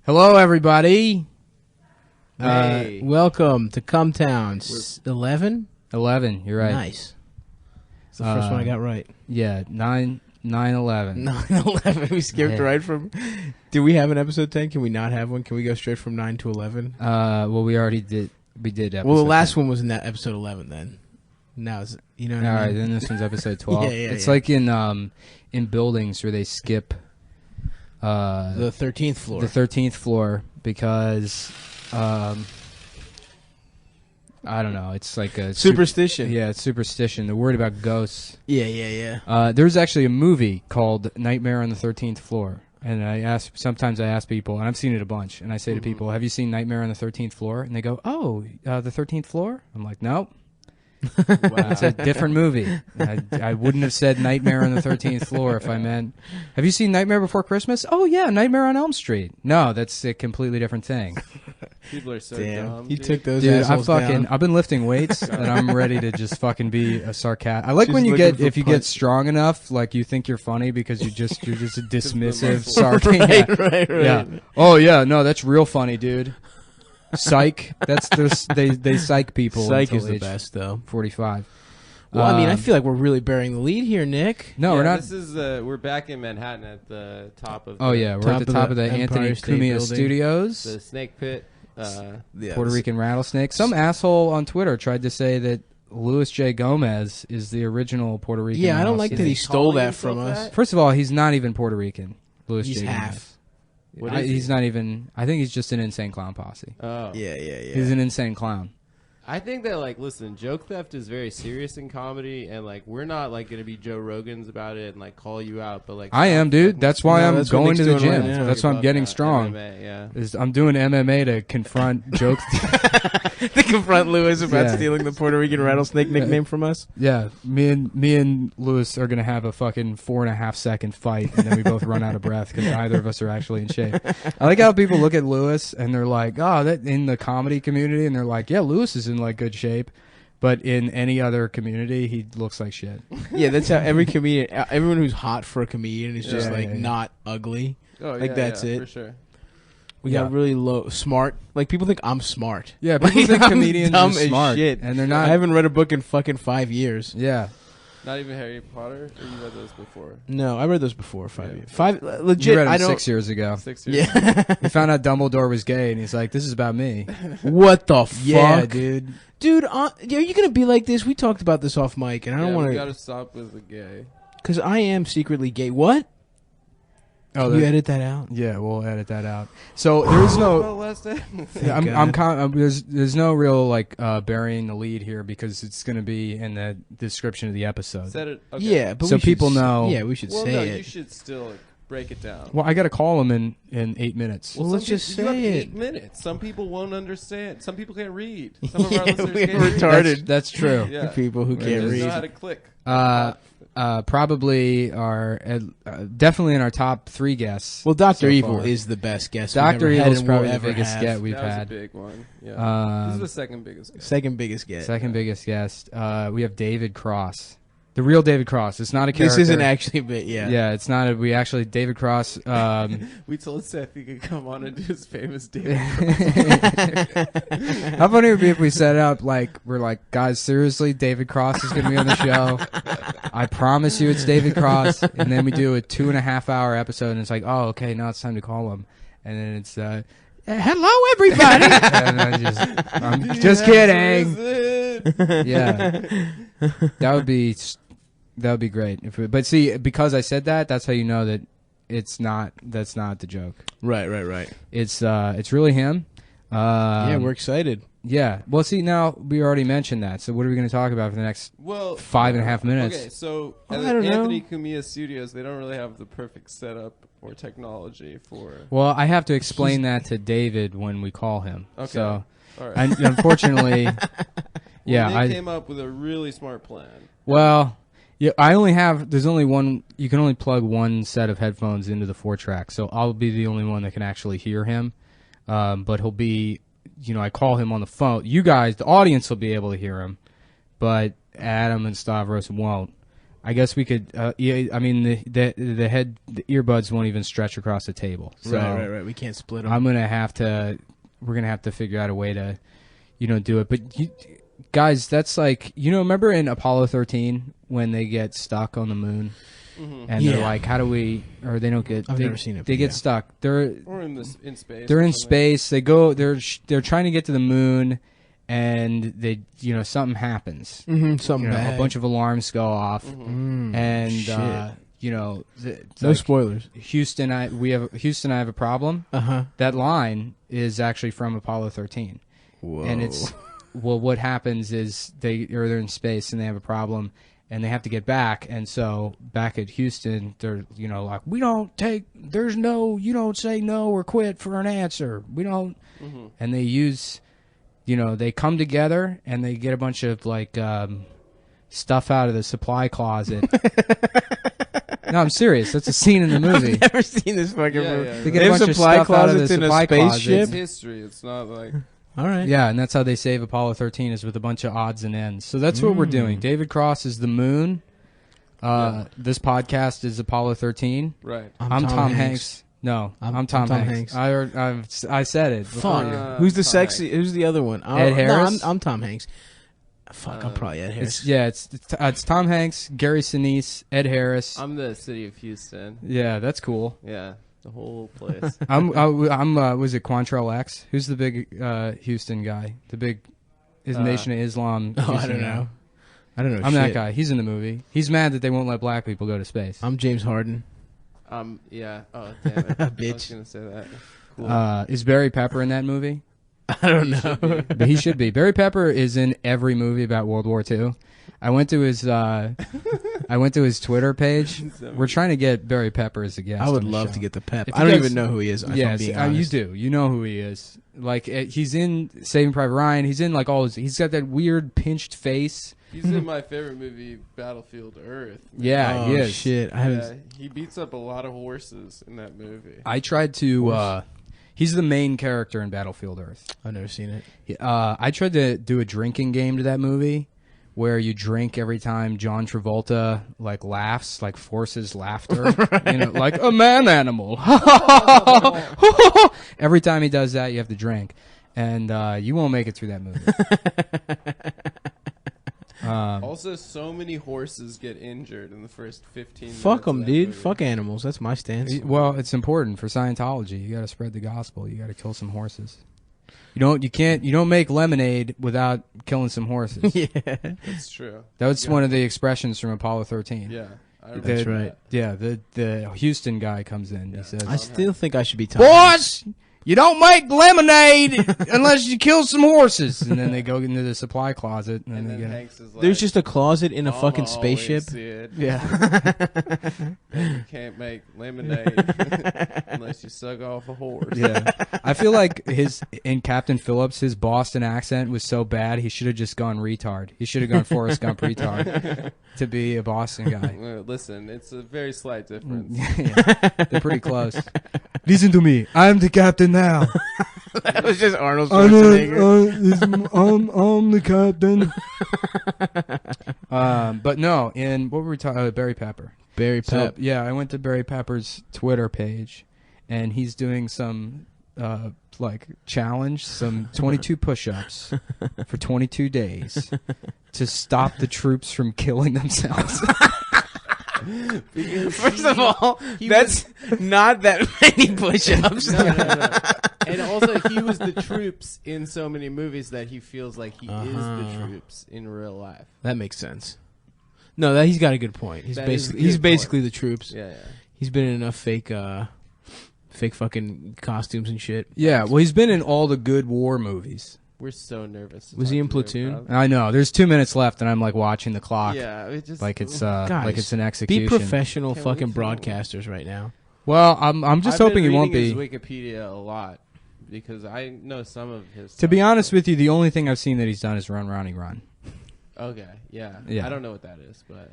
Hello, everybody. Hey. Welcome to Cum Town. 11? 11, you're right. Nice. It's the first one I got right. Yeah, 9/11. 9/11. We skipped right from... Do we have an episode 10? Can we not have one? Can we go straight from 9 to 11? Well, we already did. We did episode Well, the last 10. one was in that episode 11 then. Now, it's, you know what All I right, mean? then this one's episode 12. It's yeah. like in buildings where they skip The 13th floor. the 13th floor because I don't know. It's like a Superstition. Yeah, it's superstition. They're worried about ghosts. Yeah. There's actually a movie called Nightmare on the 13th Floor. And sometimes I ask people, and I've seen it a bunch, and I say to people, have you seen Nightmare on the 13th Floor? And they go, oh, the 13th Floor? I'm like, nope. Wow. It's a different movie. I wouldn't have said Nightmare on the 13th Floor if I meant, have you seen Nightmare Before Christmas? Oh, yeah, Nightmare on Elm Street. No, that's a completely different thing. People are so Damn. dumb. You took those Dude, assholes down. I've been lifting weights, and I'm ready to just fucking be a sarcastic. I like Just when you looking get, for if you punch. get strong enough, like you think you're funny because you're just a dismissive, sarcastic. Right. Yeah. Oh yeah, no, that's real funny, dude. Psych. That's they psych people. Psych until is the age best, though. 45. Well, I mean, I feel like we're really bearing the lead here, Nick. No, Yeah, we're not. This is we're back in Manhattan at the top of. Oh yeah, we're at the top of the Empire Anthony State Cumia Building. Studios. the Snake Pit. Yeah, Puerto Rican rattlesnake. Some asshole on Twitter tried to say that Luis J. Gomez is the original Puerto Rican. Yeah, I don't like that he rattlesnake. stole calling that from himself us. that? First of all, he's not even Puerto Rican. Luis He's J. half. Gomez. What is He's he? not even. I think he's just an insane clown posse. Oh, Yeah. He's an insane clown. I think that listen, joke theft is very serious in comedy, and we're not gonna be Joe Rogans about it and call you out, but I am, dude. That's why No, I'm that's what going Nick's to the doing right gym. now. That's why I'm getting strong. MMA, yeah. I'm doing MMA to confront jokes. They confront Lewis about Yeah. stealing the Puerto Rican rattlesnake nickname from us. Yeah, me and Lewis are gonna have a fucking 4.5 second fight, and then we both run out of breath because neither of us are actually in shape. I like how people look at Lewis and they're like, "Oh, that," in the comedy community, and they're like, "Yeah, Lewis is in good shape," but in any other community, he looks like shit. Yeah, that's how every comedian, everyone who's hot for a comedian is just Yeah. not ugly. Oh, Like, yeah, that's yeah, it. for sure. We Yeah. got really low, smart. People think I'm smart. Yeah, people think I'm comedians dumb are as smart, shit. and they're I not. haven't read a book in fucking 5 years. Yeah, Not even Harry Potter, or you read those before? No, I read those before 5 Yeah. years. Legit. you read him I don't. 6 years ago. 6 years. Yeah. He found out Dumbledore was gay, and he's like, "This is about me." What the fuck, Yeah, dude. Dude, are you gonna be like this? We talked about this off mic, and I don't Yeah, want we to, gotta stop with the gay. because I am secretly gay. What? Oh, Can you edit that out? Yeah, we'll edit that out. So there is no. Well, last day. Yeah, there's no real burying the lead here because it's going to be in the description of the episode. Said it. Okay. Yeah, but So we should people s- know- Yeah, we should Well, say no, it. you should still break it down. Well, I got to call him in 8 minutes. Well, let's some just people- you say have it. 8 minutes. Some people won't understand. Some people can't read. Some of our Yeah, listeners we're can't read. retarded. That's true. Yeah. People who They can't just read. know how to click. Probably are definitely in our top 3 guests. Well, Dr. so Evil far. is the best guest. Dr. we've ever had Evil's and will probably the ever biggest have. get we've That was had. a big one. Yeah. This is Um, the second biggest. Guest. Second biggest guest. second biggest guest. We have David Cross, the real David Cross. It's not a character. This isn't actually a bit. Yeah. Yeah, it's not. We actually David Cross. We told Seth he could come on and do his famous David. How funny would it be if we set up we're like, guys, seriously, David Cross is going to be on the show. I promise you it's David Cross. And then we do a 2.5 hour episode and it's like, oh, okay, now it's time to call him. And then it's, hello, everybody. And I'm just kidding. Yeah. That would be great. But see, because I said that, that's how you know that that's not the joke. Right. It's really him. Yeah, we're excited. Yeah. Well, see, now we already mentioned that. So what are we going to talk about for the next 5.5 minutes? Okay, so Well, at I don't know. Anthony Cumia Studios, they don't really have the perfect setup or technology for. Well, I have to explain that to David when we call him. Okay. So, All right. and unfortunately, yeah, Nick I came up with a really smart plan. well, yeah, there's only one. You can only plug one set of headphones into the 4-track, so I'll be the only one that can actually hear him. But he'll be, I call him on the phone. You guys, the audience, will be able to hear him, but Adam and Stavros won't. I guess we could. Yeah, I mean the earbuds won't even stretch across the table. So right. We can't split them. We're gonna have to figure out a way to, do it. But guys, that's like remember in Apollo 13 when they get stuck on the moon, and they're like, how do we? Or they don't get. I've never seen it. They get stuck. They're in space. They're in space. They go. They're trying to get to the moon. And they, something happens. Something bad. A bunch of alarms go off, and no like spoilers. Houston, I have a problem. That line is actually from Apollo 13. Whoa. And it's what happens is they're in space and they have a problem and they have to get back. And so back at Houston, they're like, you don't say no or quit for an answer. We don't. And they use. They come together and they get a bunch of stuff out of the supply closet. No, I'm serious. That's a scene in the movie. I've never seen this fucking movie. Yeah. They get a bunch of stuff out of the supply closet. It's history. It's not like... All right. Yeah, and that's how they save Apollo 13 is with a bunch of odds and ends. So that's what we're doing. David Cross is the moon. This podcast is Apollo 13. Right. I'm Tom Hanks. No, I'm Tom Hanks. I said it. Fuck. Who's the sexy? Hanks. Who's the other one? Ed Harris. No, I'm Tom Hanks. Fuck, I'm probably Ed Harris. It's Tom Hanks, Gary Sinise, Ed Harris. I'm the city of Houston. Yeah, that's cool. Yeah, the whole place. I'm was it Quantrell X? Who's the big Houston guy? The big Nation of Islam. Oh, I don't know. I'm that guy. He's in the movie. He's mad that they won't let black people go to space. I'm James Harden. Yeah. Oh, damn it. Bitch. I was gonna say that. Cool. Is Barry Pepper in that movie? I don't know. But he should be. Barry Pepper is in every movie about World War II. I went to his Twitter page. We're trying to get Barry Pepper as a guest. I would love to get the pep. If I don't even know who he is. Yes, you do. You know who he is. Like he's in Saving Private Ryan. He's in he's got that weird pinched face. He's in my favorite movie, Battlefield Earth. Yeah, he is. Shit, he beats up a lot of horses in that movie. I tried to. He's the main character in Battlefield Earth. I've never seen it. I tried to do a drinking game to that movie, where you drink every time John Travolta laughs, forces laughter, right. Like a man animal. Every time he does that, you have to drink, and you won't make it through that movie. Also, so many horses get injured in the first 15 minutes. Fuck them, dude. Movie. Fuck animals. That's my stance. Well, it's important for Scientology. You got to spread the gospel. You got to kill some horses. You don't make lemonade without killing some horses. Yeah, that's true. That was one of the expressions from Apollo 13. Yeah, that's right. Yeah, the Houston guy comes in. Yeah. He says, "I still think I should be boys. You don't make lemonade unless you kill some horses." And then they go into the supply closet, and then Hanks is there's just a closet in a fucking spaceship. Yeah. You can't make lemonade unless you suck off a horse. Yeah. I feel like in Captain Phillips, his Boston accent was so bad, he should have just gone retard. He should have gone Forrest Gump retard to be a Boston guy. Listen, it's a very slight difference. Yeah. They're pretty close. Listen to me. I'm the captain now. That was just Arnold Schwarzenegger. I'm the captain. But no, what were we talking about? Barry Pepper. Barry Pep. So, yeah, I went to Barry Pepper's Twitter page, and he's doing some challenge, some 22 push-ups for 22 days to stop the troops from killing themselves. First of all, that's not that many push-ups. No. And also, he was the troops in so many movies that he feels like he is the troops in real life. That makes sense. No, he's got a good point. He's basically the troops. Yeah. He's been in enough fake fucking costumes and shit. Yeah, well, he's been in all the good war movies. We're so nervous. Was he in Platoon? I know. There's 2 minutes left, and I'm watching the clock. Yeah, it just like it's guys, an execution. Be professional fucking broadcasters right now. Well, I'm just hoping he won't be. I've been reading his Wikipedia a lot because I know some of his. To be honest with you, the only thing I've seen that he's done is Run, Ronnie, Run. Okay, yeah. I don't know what that is, but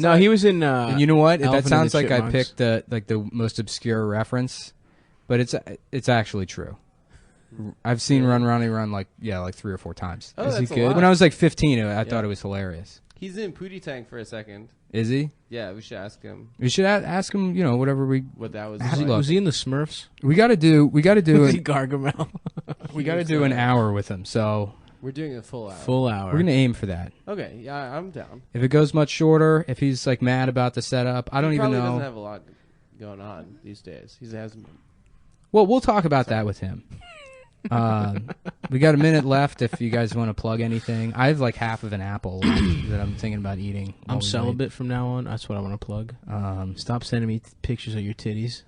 no, he was in. You know what? That Elephant sounds and the like I Chipmunks. picked the most obscure reference, but it's actually true. I've seen Run, Ronnie, Run like 3 or 4 times. Oh, is he that's a good? lot. When I was 15, I thought it was hilarious. He's in Pootie Tank for a second. Is he? Yeah, we should ask him We should ask him. You know, whatever we what that was. How's he like. look? Was he in the Smurfs? we got to do. We got to do. Was he An, Gargamel? we got to do an hour with him. So We're doing a full hour. Full hour. we're gonna aim for that. Okay, yeah, I'm down. If it goes much shorter, if he's like mad about the setup, I don't he even probably know. doesn't have a lot going on these days. He hasn't. Well, we'll talk about that with him. We got a minute left if you guys want to plug anything. I have like half of an apple left that I'm thinking about eating. while I'm we celibate from now on. That's what I want to plug. wait. Stop sending me pictures of your titties.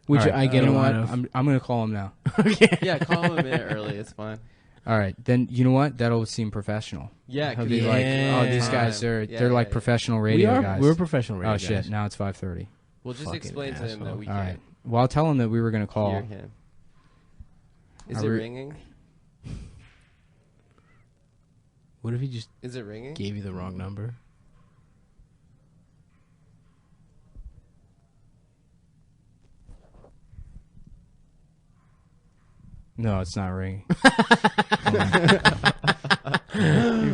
Which All right, I get you a know lot what? of. I'm going to call him now. Okay. Yeah, call him a minute early. It's fine. All right, then you know what? That'll seem professional. Yeah, He'll 'cause be it's like, Yeah. "Oh, these guys are Yeah, they're like yeah. professional We radio are. guys." We're professional radio oh guys. shit! Now it's 5:30. We'll just Fucking explain to him that asshole. we All can't right. Well, I'll tell him that we were going to call. hear him. Is Are it we- ringing? What if he just Is it ringing? gave you the wrong number? No, it's not ringing. You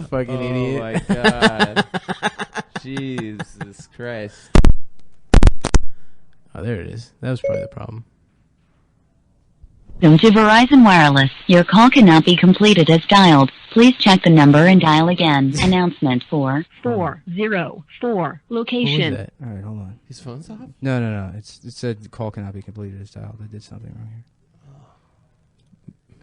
fucking Oh idiot. my god. Jesus Christ. Oh, there it is. That was probably the problem. Welcome to Verizon Wireless. Your call cannot be completed as dialed. Please check the number and dial again. Announcement 4404. What was Location. that? All right, hold on. His phone's off? No. It said call cannot be completed as dialed. I did something wrong here.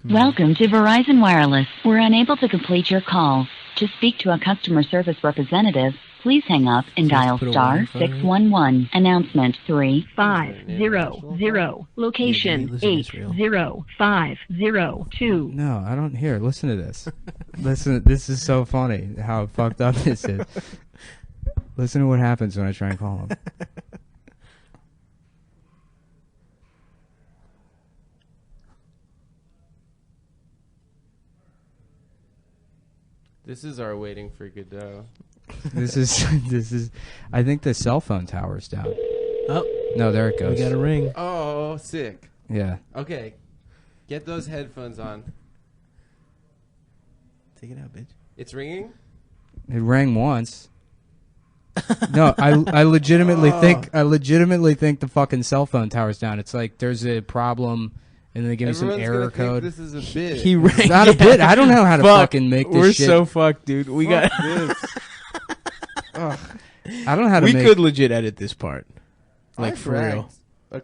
Welcome to Verizon Wireless. We're unable to complete your call. To speak to a customer service representative, please hang up and So let's dial put a one star in front of it? 611. Announcement 3500. Yeah, Location but he lives in Israel. 80502. No, I don't hear. Listen to this. Listen, this is so funny how fucked up this is. Listen to what happens when I try and call him. This is our waiting for Godot. This is. I think the cell phone tower's down. Oh, No, there it we goes. got a ring. Oh, sick. Yeah. Okay. Get those headphones on. Take it out, bitch. It's ringing? It rang once. No, I legitimately think the fucking cell phone tower's down. It's like there's a problem, and then they give me some Everyone's error gonna think code. this is a bit. He rang. It's not a bit. I don't know how to Fuck. fucking make this We're shit. so fucked, dude. We got. this. I don't know how to We make. could legit edit this part, like I for real. fragged.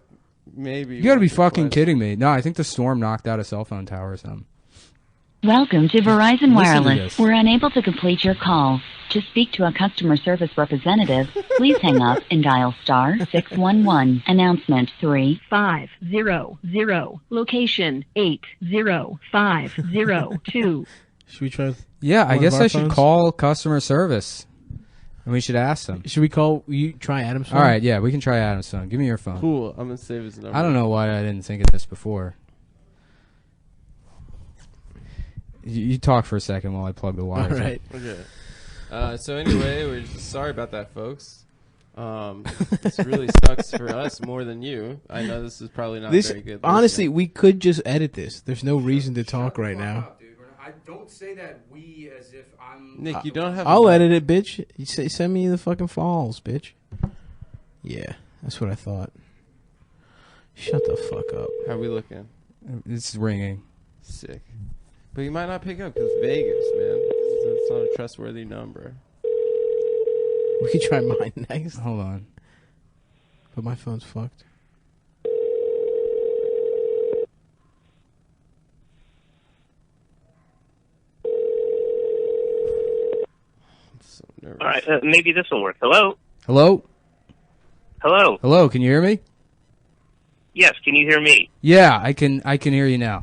Maybe. You got to be once or fucking twice. kidding me. No, I think the storm knocked out a cell phone tower or something. Welcome to Verizon Listen to Wireless. this. We're unable to complete your call. To speak to a customer service representative, please hang up and dial star 611. Announcement 3500. Location 80502. Should we try? Yeah, I One of guess our I should phones? call customer service, and we should ask them. Should we call? You try Adam's phone? All right, yeah, we can try Adam's phone. Give me your phone. Cool. I'm going to save his number. I don't know why I didn't think of this before. You talk for a second while I plug the All wires. in. right. Okay. So anyway, we're just sorry about that, folks. This really sucks for us more than you. I know this is probably not This very good. honestly, listening. we could just edit this. There's no reason to talk right now. I don't say that we as if I'm. Nick, you don't have. I'll a- edit it, bitch. You say, send me the fucking files, bitch. Yeah, that's what I thought. Shut the fuck up. How are we looking? It's ringing. Sick. But you might not pick up because Vegas, man. It's not a trustworthy number. We could try mine next, Hold on. but my phone's fucked. I'm so nervous. All right, maybe this will work. Hello? Hello? Hello? Hello, can you hear me? Yes, can you hear me? Yeah, I can hear you now.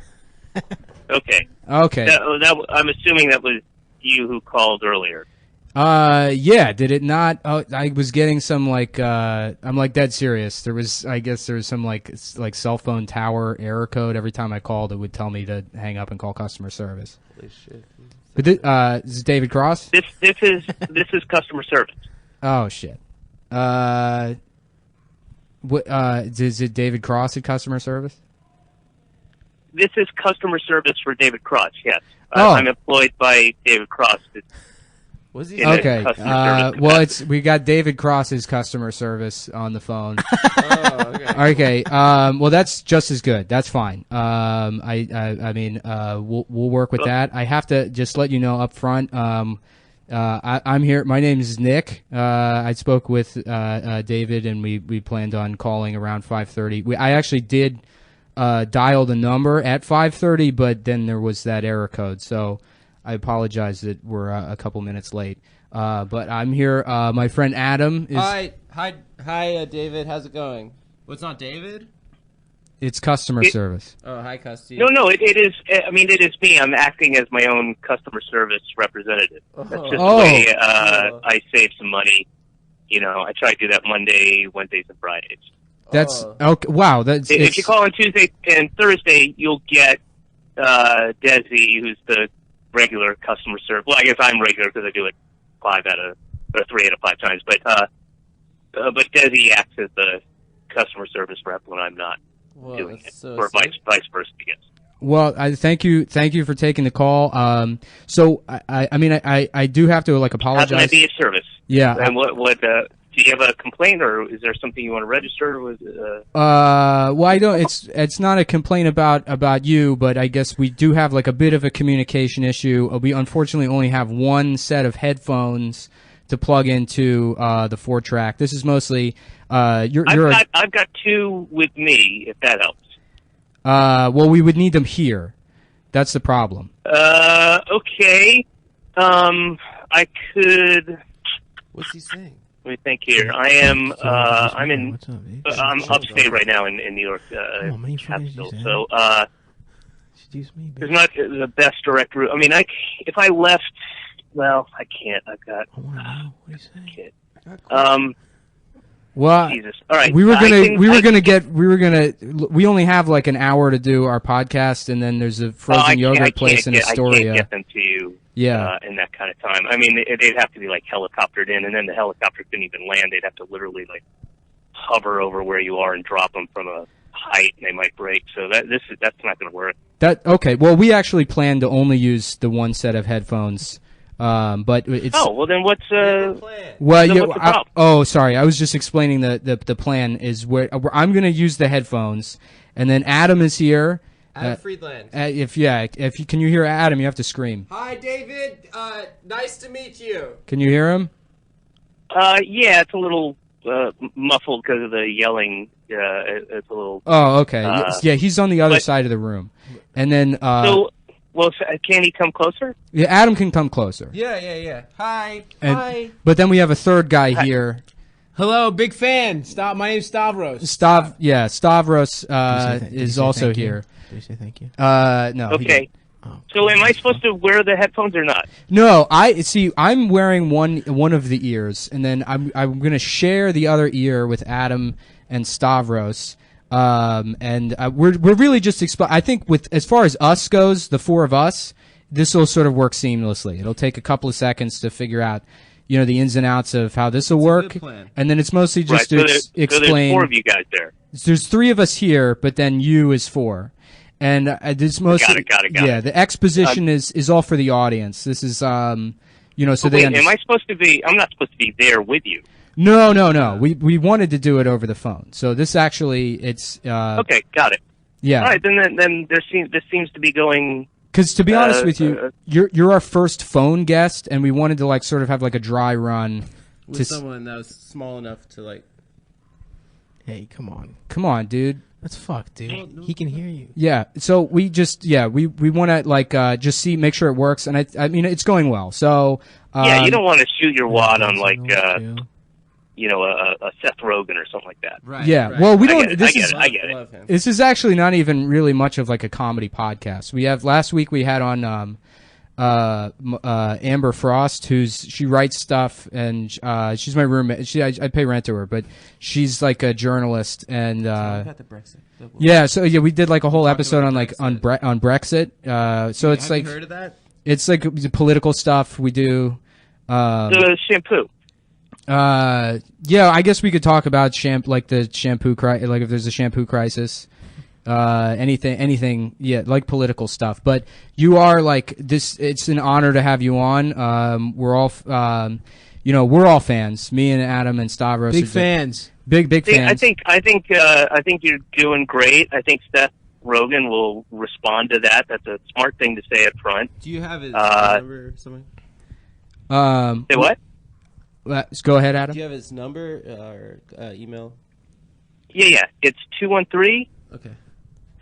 Okay. Okay. I'm assuming that was you who called earlier. Yeah, did it not? Oh, I was getting some I'm like dead serious. I guess there was some like cell phone tower error code. Every time I called, it would tell me to hang up and call customer service. Holy shit. But this is David Cross? This is customer service. Oh shit. What is it David Cross at customer service? This is customer service for David Cross. Yes, Oh. I'm employed by David Cross. Was he? In the Okay. customer service Well, capacity. we got David Cross's customer service on the phone. Oh, okay. Okay. Well, that's just as good. That's fine. I mean, we'll work with that. I have to just let you know up front. I'm here. My name is Nick. I spoke with David, and we planned on calling around 5:30. I actually did dial the number at 5:30, but then there was that error code. So I apologize that we're a couple minutes late. But I'm here. My friend Adam is. Hi, David. How's it going? Well, it's not David. It's customer service. Oh, hi, Custy. No, it is. I mean, it is me. I'm acting as my own customer service representative. That's just the way I save some money. You know, I try to do that Monday, Wednesdays, and Fridays. That's okay. Wow. That's If you call on Tuesday and Thursday, you'll get Desi, who's the regular customer service. Well, I guess I'm regular because I do it 3 out of 5 times. But Desi acts as the customer service rep when I'm not doing it, so or vice versa, I guess. Well, I thank you for taking the call. So I mean, I do have to like How can I apologize. be of service? Yeah. And what do you have a complaint, or is there something you want to register? Or was it, Well, I don't. It's not a complaint about you, but I guess we do have like a bit of a communication issue. We unfortunately only have one set of headphones to plug into the 4-track. This is mostly I've got 2 with me, if that helps. Well, we would need them here. That's the problem. Okay. I could. What's he saying? Let me think here. I am. I'm in. What's up, dude? I'm upstate right now in New York, Come on, man, you fucking capital. just So Excuse me, there's bitch. not the best direct route. I mean, if I left, well, I can't. I've got. I want to know. What are you saying? Kid. Well, Jesus. All right. we only have like an hour to do our podcast, and then there's a frozen yogurt place in Astoria. I can't get them to you. Yeah. In that kind of time. I mean, they'd have to be like helicoptered in, and then the helicopter couldn't even land. They'd have to literally like hover over where you are and drop them from a height, and they might break. So that's not going to work. Okay. Well, we actually plan to only use the one set of headphones. But it's. Oh well, then what's Well, then yeah. what's the problem? Sorry. I was just explaining the plan is where I'm going to use the headphones, and then Adam is here. Adam Friedland. Can you hear Adam? You have to scream. Hi, David. Nice to meet you. Can you hear him? Yeah, it's a little muffled because of the yelling. It's a little. Oh, okay. Yeah, he's on the other side of the room, and then. Can he come closer? Yeah, Adam can come closer. Yeah. Hi. And, But then we have a third guy here. Hello, big fan. My name's Stavros. Stavros Did you is say also thank you? here. Did you say thank you? No. he Okay. didn't. Oh, So am I supposed to wear the headphones or not? No, I'm wearing one of the ears, and then I'm going to share the other ear with Adam and Stavros. And we're really just I think as far as us goes, the 4 of us, this will sort of work seamlessly. It'll take a couple of seconds to figure out, the ins and outs of how this will work, good plan. and then it's mostly just Right. to So there's explain. 4 of you guys there. There's 3 of us here, but then you is 4. And this mostly, Got it. the exposition is all for the audience. This is, so they. Wait, am I supposed to be? I'm not supposed to be there with you. No. We wanted to do it over the phone. So this actually, it's. Okay, got it. Yeah. All right, then this seems to be going. Because to be honest with you, you're our first phone guest, and we wanted to like sort of have like a dry run. With someone that was small enough to like. Hey, come on. Come on, dude. That's fucked, dude. He can hear you. Yeah. So we just we want to like just make sure it works, and I mean it's going well. So Yeah, you don't want to shoot your wad on like Yeah. a Seth Rogen or something like that. Right. Yeah. Right. Well, we I don't. get it, This I get is it, I get it. Love him. this is actually not even really much of like a comedy podcast. We have last week we had on Amber Frost, she writes stuff, and she's my roommate. I pay rent to her, but she's like a journalist, and Got the Brexit. yeah. So yeah, we did like a whole Talking episode about on like Brexit. on Brexit. So it's Have like you heard of that? it's like political stuff we do. The shampoo. Yeah, I guess we could talk about like the shampoo like if there's a shampoo crisis. anything, yeah, like political stuff. But you are like this. It's an honor to have you on. We're all, we're all fans. Me and Adam and Stavros. Big fans. Big fans. I think you're doing great. I think Seth Rogen will respond to that. That's a smart thing to say up front. Do you have his number or something? Say what? Let's go ahead, Adam. Do you have his number or email? Yeah. It's 213 Okay.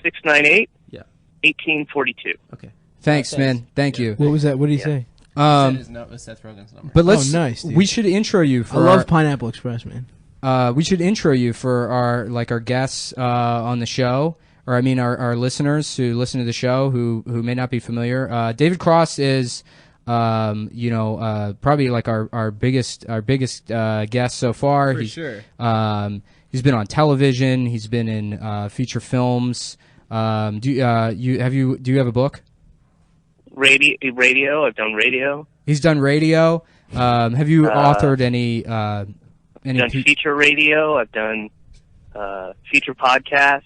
698 Yeah. 1842. Okay. Thanks, Thanks. man. Thank Yeah. you. What was that? What did he say? Seth Rogen's number. But let's. nice, dude. We should intro you for. I love Pineapple Express, man. We should intro you for our guests on the show, or I mean our listeners who listen to the show who may not be familiar. David Cross is, probably like our biggest guest so far. For sure. He's been on television. He's been in feature films. Do you have a book? Radio. I've done radio. He's done radio. Have you authored any? I've done feature radio. I've done feature podcasts.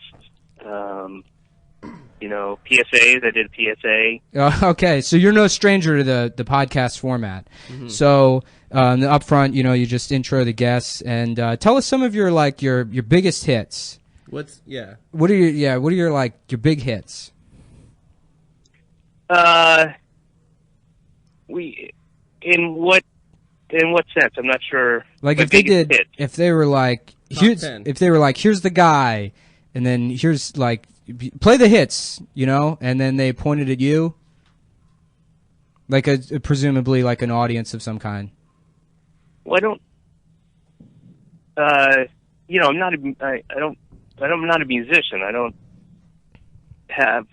PSAs. I did a PSA. Okay, so you're no stranger to the podcast format. Mm-hmm. So up front, you just intro the guests and tell us some of your biggest hits. What are your big hits? In what sense? I'm not sure. Like if they were like, here's the guy, and then here's like, play the hits, and then they pointed at you, like presumably like an audience of some kind. Well, I'm not a musician. I don't have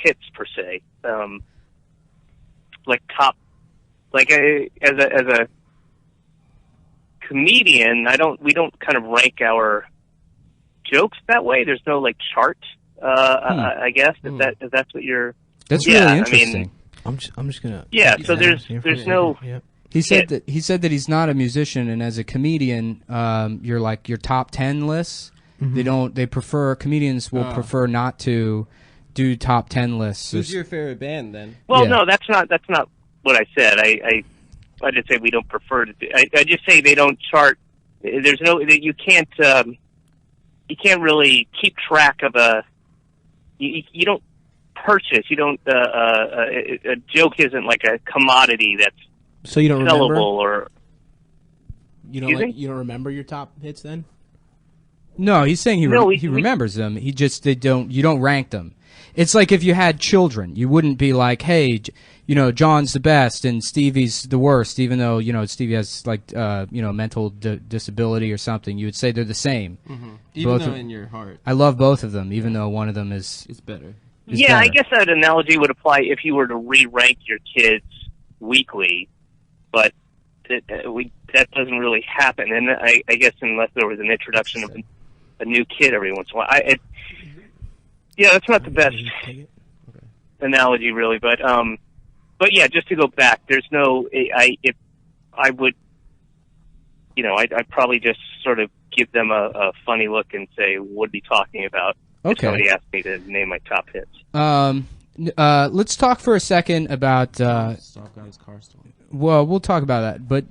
hits per se. As a comedian, we don't kind of rank our jokes that way. There's no like chart. I guess if that's what you're. That's really interesting. I mean, I'm just gonna. Yeah. So there's no. Yeah. He said that he's not a musician, and as a comedian, you're like your top 10 lists. Mm-hmm. Comedians will prefer not to do top 10 lists. Who's your favorite band then? Well, no, that's not what I said. I didn't say we don't prefer to do. I just say they don't chart. There's no. You can't really keep track of you don't purchase. You don't. A joke isn't like a commodity that's. So you don't sellable remember, or you don't remember your top hits then? No, he's saying he remembers them. You don't rank them. It's like if you had children, you wouldn't be like, hey, John's the best and Stevie's the worst, even though Stevie has like mental disability or something. You would say they're the same. Mm-hmm. Even though in your heart, I love both of them, even though one of them is better. Yeah, I guess that analogy would apply if you were to re-rank your kids weekly. But that doesn't really happen, and I guess unless there was an introduction of a new kid every once in a while. That's not the best analogy, really. But yeah, just to go back, there's no. I'd probably just sort of give them a funny look and say, "What are you talking about?" Okay. If somebody asked me to name my top hits. Let's talk for a second about. Well, we'll talk about that, but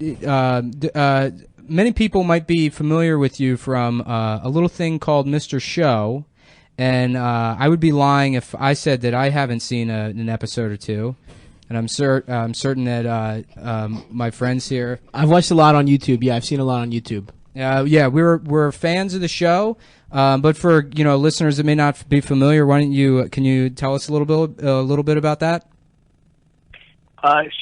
many people might be familiar with you from a little thing called Mr. Show, and I would be lying if I said that I haven't seen an episode or two, and I'm certain that my friends here. I've watched a lot on YouTube. Yeah, I've seen a lot on YouTube. We're fans of the show, but for listeners that may not be familiar, can you tell us a little bit about that?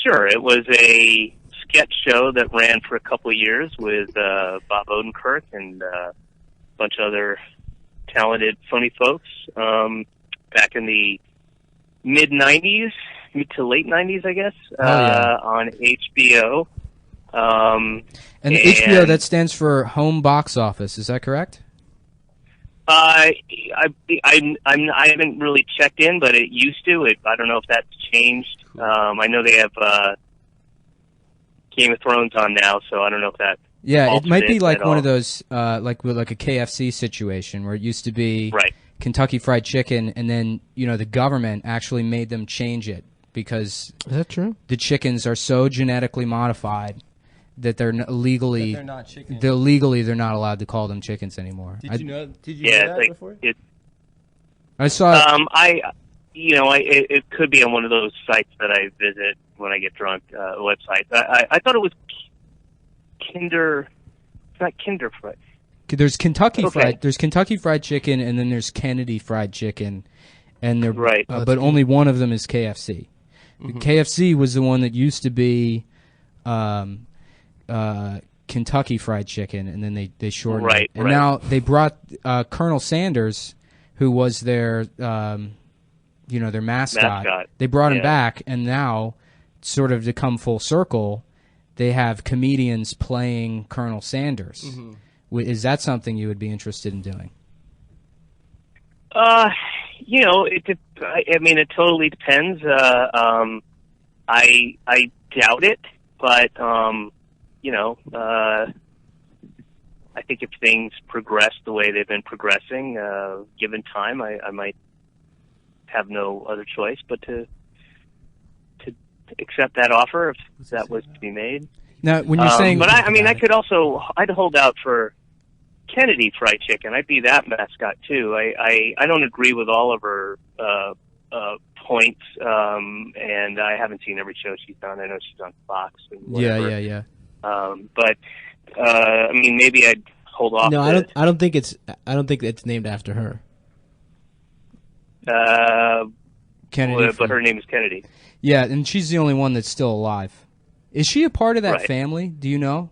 Sure. It was a sketch show that ran for a couple of years with Bob Odenkirk and a bunch of other talented, funny folks back in the mid-'90s, mid to late 90s, I guess, on HBO. And HBO, that stands for Home Box Office. Is that correct? I haven't really checked in, but it used to. I don't know if that's changed. I know they have Game of Thrones on now, so I don't know if that. Yeah, it might be like one of those, like a KFC situation where it used to be right. Kentucky Fried Chicken, and then the government actually made them change it because Is that true? the chickens are so genetically modified that they're legally They're not chickens. they're not allowed to call them chickens anymore. Did you know Yeah, that like before? I saw. It could be on one of those sites that I visit when I get drunk. Websites. I thought it was Kinder. It's not Kinder Fried. There's Kentucky Okay. Fried. There's Kentucky Fried Chicken, and then there's Kennedy Fried Chicken, and they're Right. but only one of them is KFC. KFC was the one that used to be Kentucky Fried Chicken, and then they shortened Right, it. And right. now they brought Colonel Sanders, who was their their mascot. They brought him Yeah. back, and now, sort of to come full circle, they have comedians playing Colonel Sanders. Is that something you would be interested in doing? I mean, it totally depends. I doubt it, but I think if things progress the way they've been progressing, given time, I might have no other choice but to accept that offer if that was to be made. Now, when you're saying, but I'd hold out for Kennedy Fried Chicken. I'd be that mascot too. I don't agree with all of her points, and I haven't seen every show she's done. I know she's on Fox. And whatever. yeah. But I mean, maybe I'd hold off. No, I don't think it's named after her. Kennedy, but her name is Kennedy. yeah, and she's the only one that's still alive. Is she a part of that Right. family? Do you know?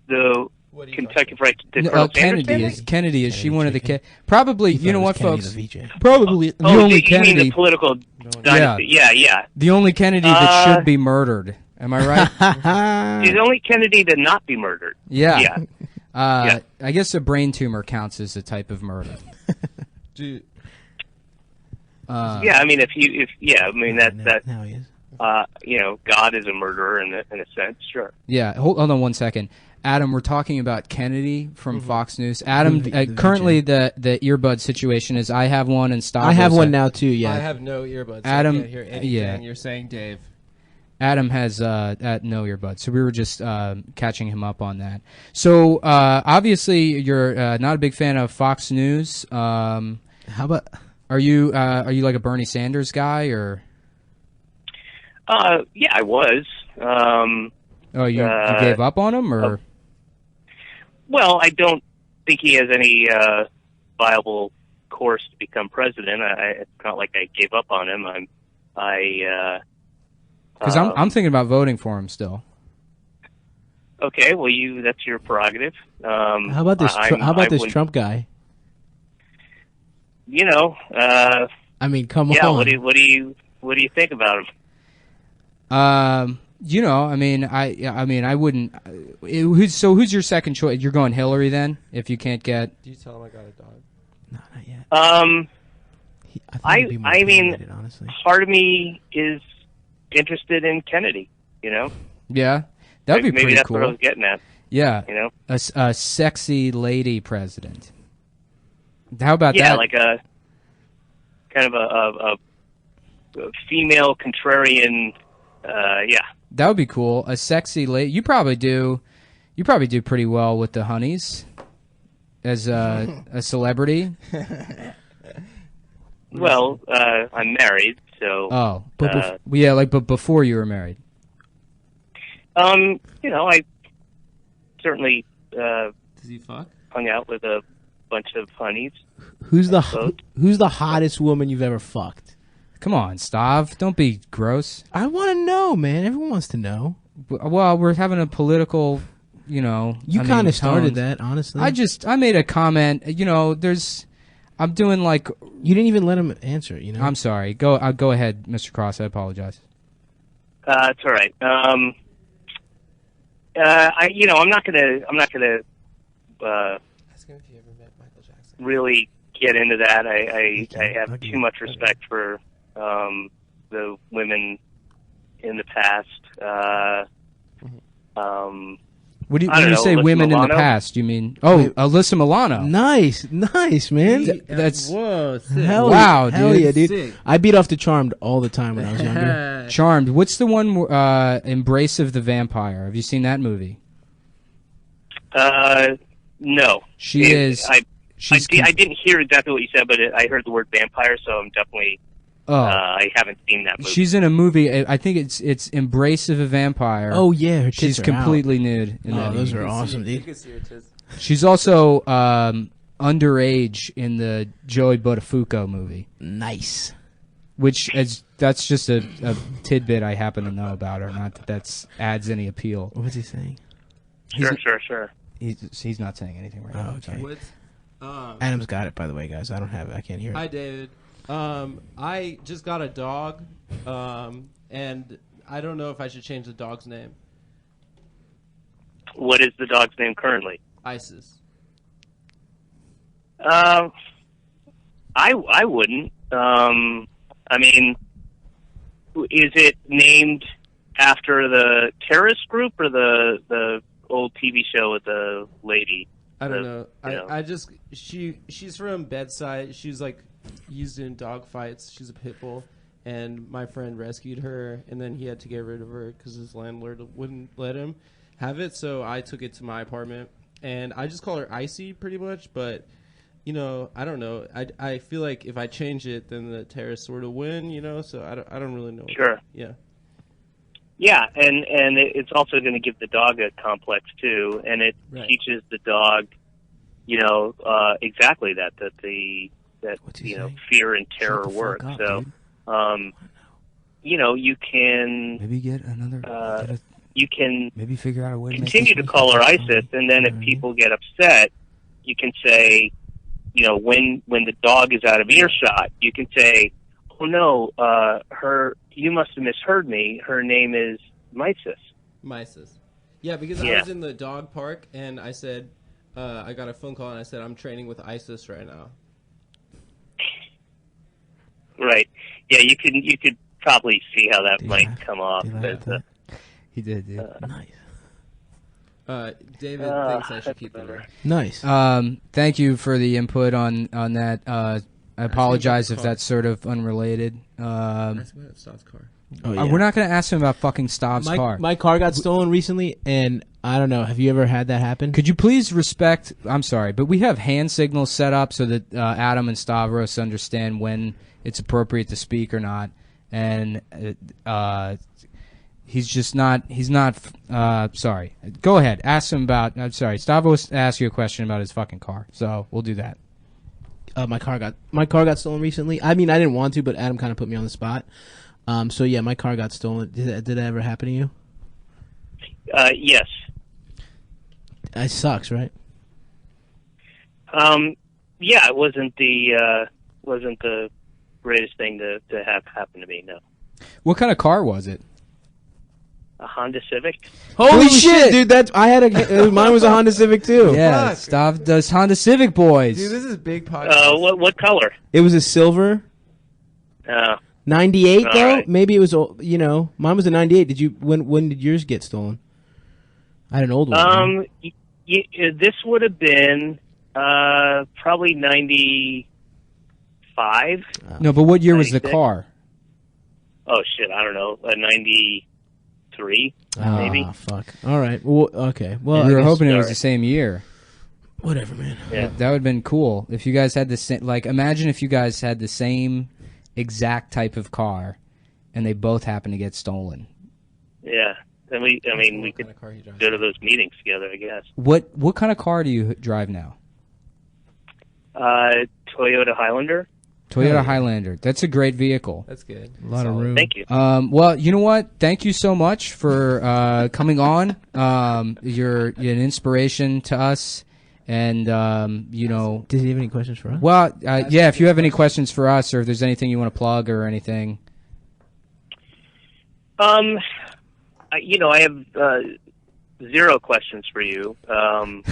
The What do you Kentucky Fried No, Colonel Sanders Kennedy family? is Kennedy. Is she Kennedy one of the chicken. probably? He thought You know it was what, Kennedy folks? the VJ. Probably the Oh, only you mean Kennedy. the political dynasty? Yeah. The only Kennedy that should be murdered. Am I right? She's the only Kennedy to not be murdered. Yeah. Yeah. I guess a brain tumor counts as a type of murder. Dude, Yeah, I mean, that Now he is. God is a murderer in a sense, sure. Yeah. Hold on one second. Adam, we're talking about Kennedy from Fox News. Adam, The currently the earbud situation is I have one and Stavros. I have one now too. I Yeah. have no earbuds. Adam- I can't hear anything yeah. you're saying, Dave. Adam has no earbuds, so we were just catching him up on that. So obviously you're not a big fan of Fox News. How about? Are you like a Bernie Sanders guy or? Yeah, I was. Oh, you gave up on him or? Well, I don't think he has any viable course to become president. It's not like I gave up on him. Because I'm thinking about voting for him still. Okay, well, that's your prerogative. How about this? Trump guy? I mean, come Yeah, on. what do you think about him? I wouldn't. Who's your second choice? You're going Hillary then, if you can't get. Do you tell him I got a dog? No, not yet. I think he'd be more mean, animated, honestly. part of me is interested in Kennedy. Yeah, that would be maybe pretty that's cool. what I was getting at. Yeah, a sexy lady president. How about Yeah, that? like a kind of a female contrarian. Yeah. That would be cool. A sexy lady. You probably do pretty well with the honeys as a celebrity. Well, I'm married, so. Oh, but but before you were married. I certainly Does he fuck? hung out with a bunch of honeys. Who's the Vote. Who's the hottest woman you've ever fucked? Come on, Stav. Don't be gross. I want to know, man. Everyone wants to know. Well, we're having a political, You kind of started tone. that, honestly. I made a comment. I'm doing like. You didn't even let him answer it. I'm sorry. Go ahead, Mr. Cross. I apologize. It's all right. I'm not gonna Ask him if you ever met Michael Jackson. really get into that. I have Okay. too much respect for the women in the past. What do you, I when don't you know, say Alyssa women in the Milano? past? You mean Wait. Alyssa Milano? Nice, man. That's Whoa, sick. Hell Wow, hell dude. yeah, dude. Sick. I beat off the Charmed all the time when I was younger. Charmed. What's the one? Embrace of the Vampire. Have you seen that movie? No. She is. I She's. didn't hear exactly what you said, but I heard the word vampire, so I'm definitely. Oh, I haven't seen that movie. she's in a movie. I think it's Embrace of a Vampire. Oh yeah, her tits she's are completely nude. In out. that Oh, those movie. are awesome, You dude. can see her tits. She's also underage in the Joey Buttafuoco movie, Nice. that's just a tidbit I happen to know about her. Not that that's adds any appeal. What's he saying? Sure. He's not saying anything right Oh, now. okay. Sorry. What's, Adam's got it, by the way, guys. I don't have it. I can't hear it. Hi, David. I just got a dog, and I don't know if I should change the dog's name. What is the dog's name currently? ISIS. I wouldn't. I mean, is it named after the terrorist group or the old TV show with the lady? I don't know. Yeah. I just she's from Bedside. She's like used in dog fights. She's a pit bull, and my friend rescued her, and then he had to get rid of her because his landlord wouldn't let him have it. So I took it to my apartment, and I just call her Icy pretty much. But you know, I don't know. I feel like if I change it, then the terrorists sort of win. You know, so I don't really know. Sure. Yeah. Yeah, and it's also going to give the dog a complex too, and it Right. teaches the dog, exactly that What's he you know saying? fear and Shut terror the fuck work. up, So, dude. you can Maybe get another. you can Maybe figure out a way to continue to call her ISIS, and then if people get upset, you can say, when the dog is out of earshot, you can say, "Oh no, you must have misheard me. Her name is Mysis." Mysis. Yeah, because I Yeah. was in the dog park and I said, I got a phone call and I said, I'm training with ISIS right now. Right. Yeah, you could probably see how that Do you might laugh? come off. Do you laugh at But, that? He did, dude. Nice. David thinks I should keep them. Nice. Thank you for the input on that. I apologize if car. that's sort of unrelated. That's about Stav's car. Oh, yeah. We're not going to ask him about fucking Stav's car. My car got stolen recently, and I don't know. Have you ever had that happen? Could you please respect? I'm sorry, but we have hand signals set up so that Adam and Stavros understand when it's appropriate to speak or not, and he's just not. He's not. Sorry. Go ahead. Ask him about. I'm sorry. Stavros asked you a question about his fucking car, so we'll do that. My car got stolen recently. I mean, I didn't want to, but Adam kind of put me on the spot. So yeah, my car got stolen. Did that ever happen to you? yes. It sucks, right? Yeah, it wasn't the greatest thing to have happen to me. No. What kind of car was it? A Honda Civic. Holy shit, dude! Mine was a Honda Civic too. Yeah, Fuck. Stav does Honda Civic boys. Dude, this is big podcast. What color? It was a silver. 98 All though. right. Maybe it was. Mine was a 98. Did you? When did yours get stolen? I had an old one. This would have been probably 95. No, but what year was the 96? car? Oh shit, I don't know, 93 maybe. Ah, fuck. All right. Well, okay. Well, We were I guess- hoping it was sorry. the same year. Whatever, man. Yeah. That would have been cool if you guys had the same. Like, imagine if you guys had the same exact type of car, and they both happened to get stolen. Yeah. And we What could kind of car he drives. go to those meetings together, I guess. What kind of car do you drive now? Toyota Highlander. Toyota yeah. Highlander. That's a great vehicle. That's good. A lot of room. Thank you. Well, you know what? Thank you so much for coming on. You're an inspiration to us, and Did he have any questions for us? well, yeah. If you have any questions for us, or if there's anything you want to plug or anything, I have 0 questions for you. None.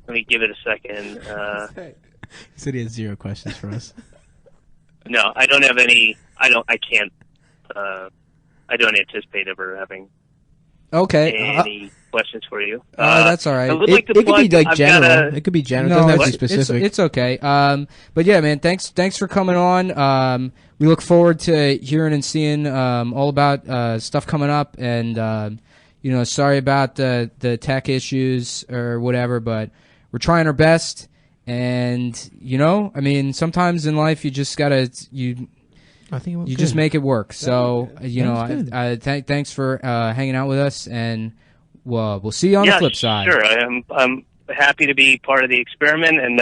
Let me give it a second. He said he had 0 questions for us. No, I don't have any. I don't anticipate ever having Okay. any questions for you. That's all right. I would It like to could be plug- like I've general. got a- It could be general. It No, doesn't have to be it's specific. it's okay. But yeah, man, thanks for coming on. We look forward to hearing and seeing all about stuff coming up, and sorry about the tech issues or whatever, but we're trying our best. And I mean, sometimes in life you just gotta I think it went you good. just make it work. So That was good. thanks for hanging out with us, and we'll see you on the flip side. Sure. I'm happy to be part of the experiment, and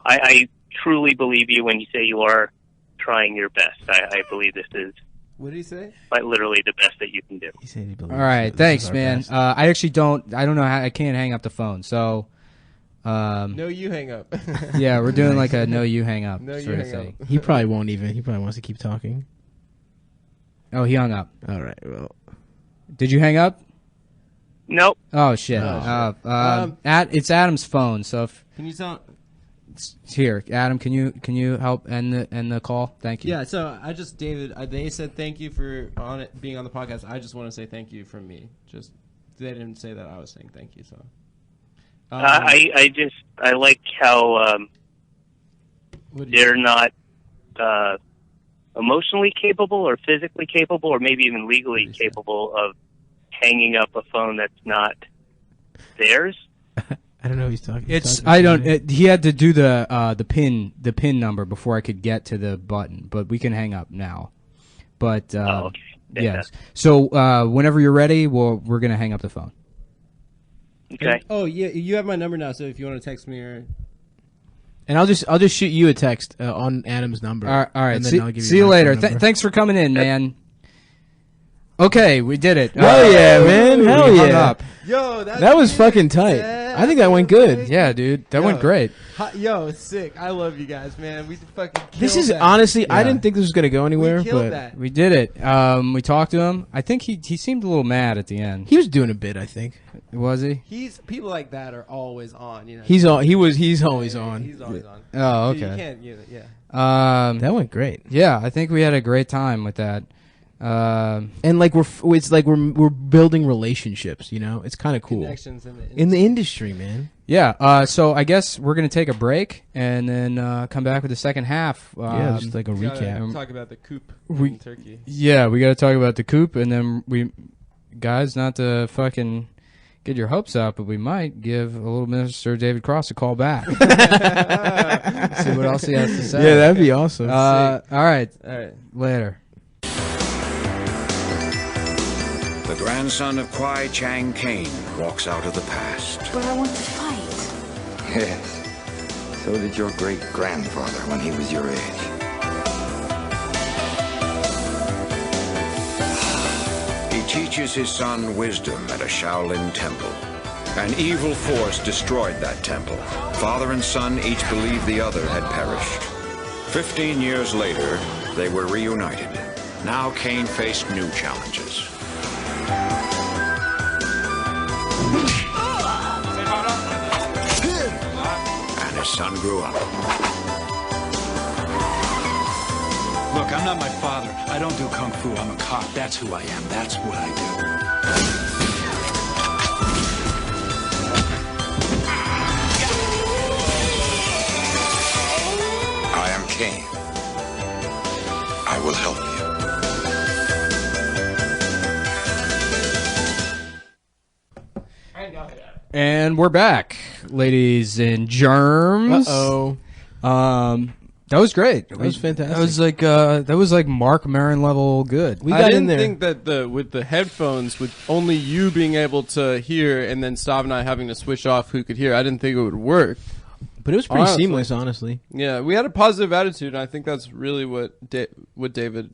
I truly believe you when you say you are trying your best. I believe this is What did he say? quite literally the best that you can do. He said he believes All right, this thanks, is our man. best. I actually don't know how I can't hang up the phone. So No, you hang up. yeah, we're doing like a no you hang up No, you sort of hang thing. up. He probably won't even. He probably wants to keep talking. Oh, he hung up. All right. Well, Did you hang up? Nope. Oh shit. Oh, It's Adam's phone. So if Can you tell? here, Adam, can you help end the call? Thank you. Yeah. So I just David. They said thank you for being on the podcast. I just want to say thank you from me. Just they didn't say that I was saying thank you. So I like how what do you- they're not emotionally capable or physically capable or maybe even legally capable of hanging up a phone that's not theirs. I don't know who he's talking. It's talking I to don't. me. He had to do the pin number before I could get to the button, but we can hang up now. But Okay. yes. So whenever you're ready, we're gonna hang up the phone. Okay. Oh yeah, you have my number now. So if you want to text me or And I'll just shoot you a text on Adam's number. All right. And then I'll give See you my later. phone number. Thanks for coming in, man. Okay, we did it. Hell yeah, man. Hell we hung yeah. up. yo, That was fucking tight. I think that went good. Yeah, dude, that went great. Yo, sick. I love you guys, man. We fucking killed This is that. honestly, I Yeah. didn't think this was gonna go anywhere, we killed but that. We did it. We talked to him. I think he seemed a little mad at the end. he was doing a bit. I think Was he? He's people like that are always on. You know, he's always on. He's always on. Oh, You okay. can't. Yeah. That went great. Yeah, I think we had a great time with that. And like it's like we're building relationships. You know, it's kind of cool Connections in the industry, man. Yeah. So I guess we're gonna take a break and then come back with the second half. Yeah, just like a recap. Talk about the coop we- in Turkey. Yeah, we got to talk about the coop, and then guys, not to fucking get your hopes up, but we might give a little Mr. David Cross a call back. See what else he has to say. Yeah, that'd be awesome. All right, All right. later. The grandson of Kwai Chang Caine walks out of the past. But I want to fight. Yes. So did your great-grandfather when he was your age. He teaches his son wisdom at a Shaolin temple. An evil force destroyed that temple. Father and son each believed the other had perished. 15 years later, they were reunited. Now Caine faced new challenges. And his son grew up. Look, I'm not my father. I don't do kung fu. I'm a cop. That's who I am. That's what I do. I am Caine. I will help you. And we're back, ladies and germs. Uh-oh. That was great. That was fantastic. That was like Mark Maron level good. We I got didn't in there. think that with the headphones, with only you being able to hear and then Stav and I having to switch off who could hear, I didn't think it would work. But it was pretty Honestly. seamless, honestly. Yeah, we had a positive attitude, and I think that's really what David,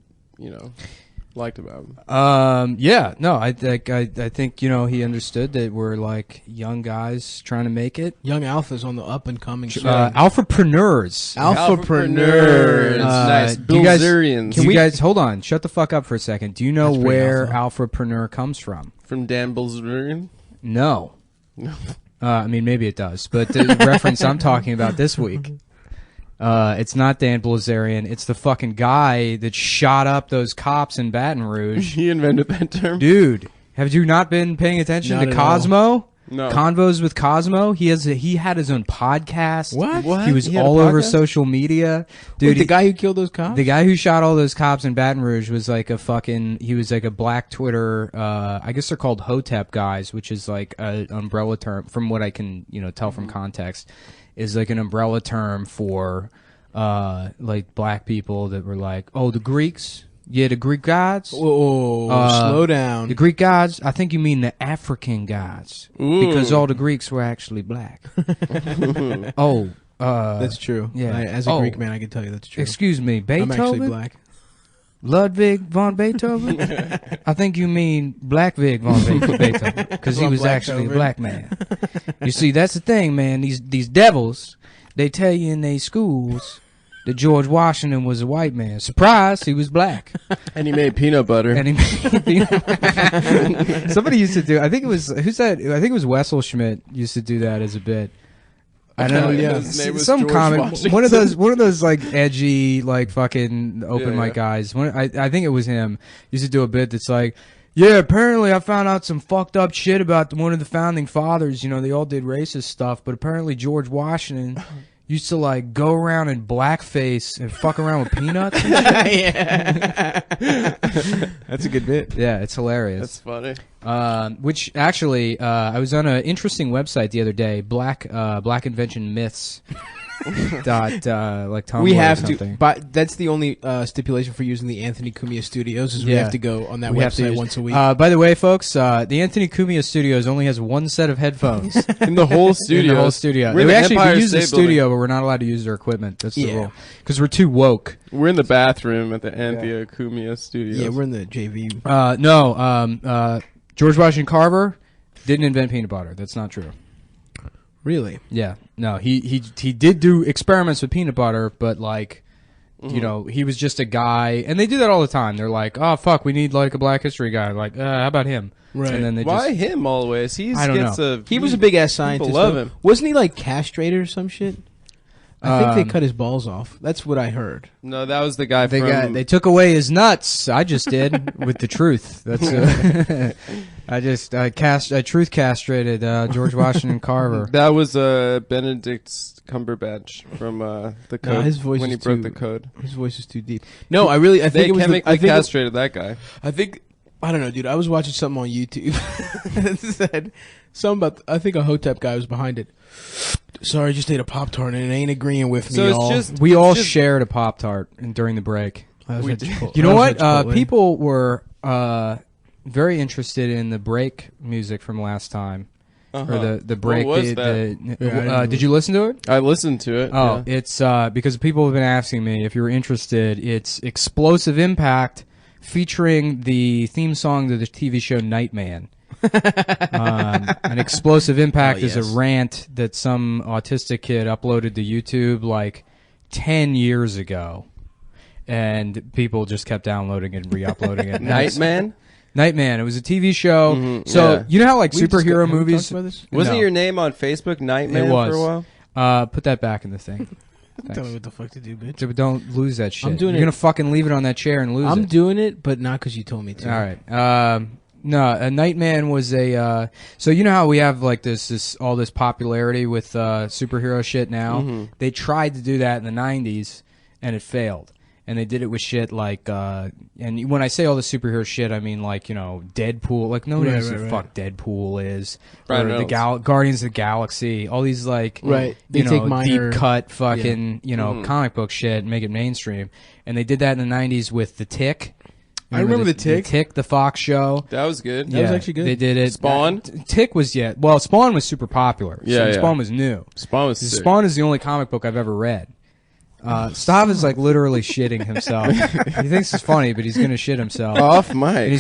liked about him. Yeah, no, I think he understood that we're like young guys trying to make it. Young Alpha's on the up and coming. Alphapreneurs. Alphapreneurs. Nice. Do you guys, Billzerians. can you guys hold on? Shut the fuck up for a second. Do you know That's pretty where Alphapreneur comes from? From Dan Bilzerian? No. I mean, maybe it does, but the reference I'm talking about this week, it's not Dan Bilzerian. It's the fucking guy that shot up those cops in Baton Rouge. He invented that term. Dude, Have you not been paying attention Not to at all. Cosmo? No. Convos with Cosmo. He had his own podcast. What? He was He had a all over podcast? social media. Dude, Wait, the guy who killed those cops? the guy who shot all those cops in Baton Rouge was like he was like a black Twitter, I guess they're called Hotep guys, which is like an umbrella term, from what I can, tell from context, is like an umbrella term for, like black people that were like, oh, the Greeks? Yeah, the Greek gods? Whoa, slow down. The Greek gods? I think you mean the African gods. Because all the Greeks were actually black. That's true. yeah. As a Greek man, I can tell you that's true. Excuse me, Beethoven? I'm actually black. Ludwig von Beethoven? I think you mean Black Vig von Beethoven, because he Von was actually a Blacktober. black man. You see, that's the thing, man. These devils, they tell you in their schools that George Washington was a white man. Surprise, he was black. And he made peanut butter. And he somebody used to do, I think it was, who's that? I think it was Wessel Schmidt used to do that as a bit. I know, yeah. His name was Some George comic, Washington. one of those like edgy, like fucking open Yeah. mic guys. I think it was him. Used to do a bit that's like, yeah, apparently I found out some fucked up shit about one of the founding fathers. They all did racist stuff, but apparently George Washington used to like go around in blackface and fuck around with peanuts. And shit. Yeah. That's a good bit. Yeah, it's hilarious. That's funny. Which actually, I was on an interesting website the other day, Black Invention Myths. like Tumblr We have or to, something. but that's the only stipulation for using the Anthony Cumia Studios is we Yeah. have to go on that We have to website use- once a week. By the way, folks, the Anthony Cumia Studios only has one set of headphones In the whole in studio. the whole studio. We're in We the actually Empire use the State Building. studio, but we're not allowed to use their equipment. That's the Yeah. rule. Because we're too woke. We're in the bathroom at the Anthea Cumia Studios. yeah, we're in the JV. George Washington Carver didn't invent peanut butter. That's not true. Really? Yeah, no, he did do experiments with peanut butter, but like, he was just a guy, and they do that all the time. They're like, oh fuck, we need like a Black History guy. Like, how about him? Right. And then they Why just, him always? I don't know. He was a big ass scientist. love though. him. Wasn't he like castrated or some shit? I think they Um, cut his balls off. That's what I heard. No, that was the guy they took away his nuts. I just did with the truth. That's I truth castrated George Washington Carver. That was Benedict Cumberbatch from the code. his voice when he is broke too- the code. His voice is too deep. No, I think They it was. chemically I think castrated that guy. I don't know, dude. I was watching something on YouTube that said something about. I think a Hotep guy was behind it. Sorry, I just ate a Pop-Tart and it ain't agreeing with me. So it's y'all. just We all just- shared a Pop-Tart during the break. I was we at did. Chipotle- You I know was what? at Chipotle. People were very interested in the break music from last time. Uh-huh. Or the break. What was the- that? the- Yeah, I didn't did you listen to it? I listened to it. Oh, yeah. it's because people have been asking me if you're interested. It's Explosive Impact featuring the theme song to the TV show Nightman. An Explosive Impact Oh, is yes. a rant that some autistic kid uploaded to YouTube like 10 years ago. And people just kept downloading it and re-uploading it. And it's- Nightman? Nightman. It was a TV show. Mhm, So, yeah. you know how like We just superhero have we movies... talked about this? Wasn't No. your name on Facebook Nightman It was. for a while? Put that back in the thing. Tell Thanks. me what the fuck to do, bitch. So, but don't lose that shit. I'm doing You're it- gonna fucking leave it on that chair and lose I'm it. doing it, but not because you told me to. All right. No, a Nightman was a. So you know how we have like all this popularity with superhero shit now. Mhm. They tried to do that in the '90s, and it failed. And they did it with shit like, and when I say all the superhero shit, I mean like Deadpool. Like nobody knows who the fuck Deadpool is, Ryan or the Reynolds. Guardians of the Galaxy. All these like Right. They you know, take minor- deep cut fucking Mhm. comic book shit and make it mainstream. And they did that in the '90s with The Tick. I remember The Tick. The Tick, the Fox show. That was good. That was actually good. They did it. Spawn? Tick was well, Spawn was super popular. Yeah, so yeah. Spawn was new. Spawn was sick. Spawn is the only comic book I've ever read. Stav is like literally shitting himself. He thinks it's funny, but he's gonna shit himself. Off mic. And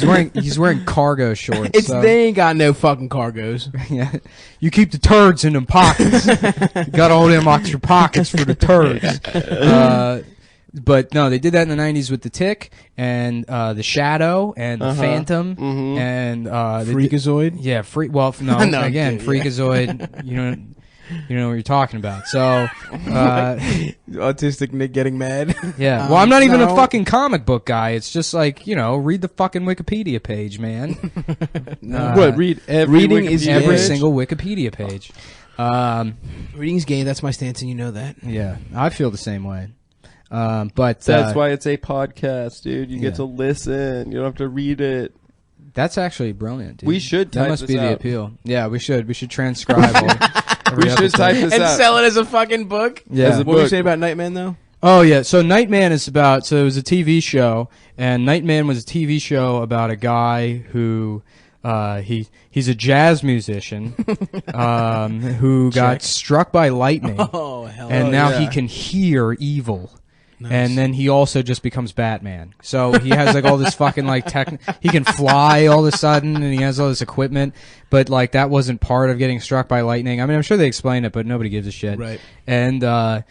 he's wearing cargo shorts. It's so- they ain't got no fucking cargos. yeah. You keep the turds in them pockets. You got all them extra pockets for the turds. But no, they did that in the '90s with The Tick and the Shadow and the Phantom and Mm-hmm. they did- Freakazoid. yeah, no, No, I'm again, kidding, yeah. Freakazoid. You know, you know what you're talking about. So, Autistic Nick getting mad. yeah. Well, I'm not even a no. fucking comic book guy. It's just like, you know, read the fucking Wikipedia page, man. What? Read every reading is Wikipedia Every page? single Wikipedia page. Reading's gay. That's my stance, and you know that. Yeah, I feel the same way. But That's why it's a podcast, dude. You yeah. get to listen. You don't have to read it. that's actually brilliant, dude. We should That type must this be the out. appeal. Yeah, we should. We should transcribe every We should episode. type this And out. sell it as a fucking book. Yeah. As a What were you book. saying about Nightman though? Oh yeah, so Nightman is about. So it was a TV show, and Nightman was a TV show about a guy who he's a jazz musician who got struck by lightning, Oh hell. and now he yeah. can hear evil. Nice. And then he also just becomes Batman. So he has like all this fucking like he can fly all of a sudden, and he has all this equipment. But like that wasn't part of getting struck by lightning. I mean, I'm sure they explained it, but nobody gives a shit. Right. And the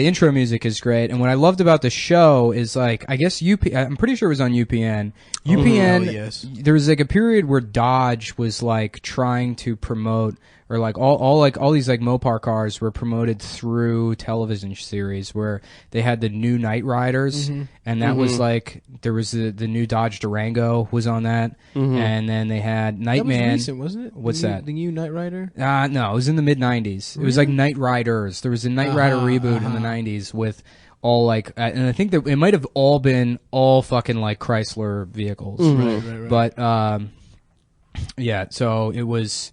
intro music is great. And what I loved about the show is like I guess I'm pretty sure it was on UPN. UPN. hell yes. There was like a period where Dodge was like trying to promote. Or like all these like Mopar cars were promoted through television series where they had the new Knight Riders, and that was like there was the new Dodge Durango was on that, and then they had That was Nightman. recent, wasn't it? What's that? The new Knight Rider. No, it was in the mid '90s. It was like Knight Riders. There was a Knight Rider reboot in the '90s with all like, and I think that it might have all been all fucking like Chrysler vehicles, Right. but yeah. So it was.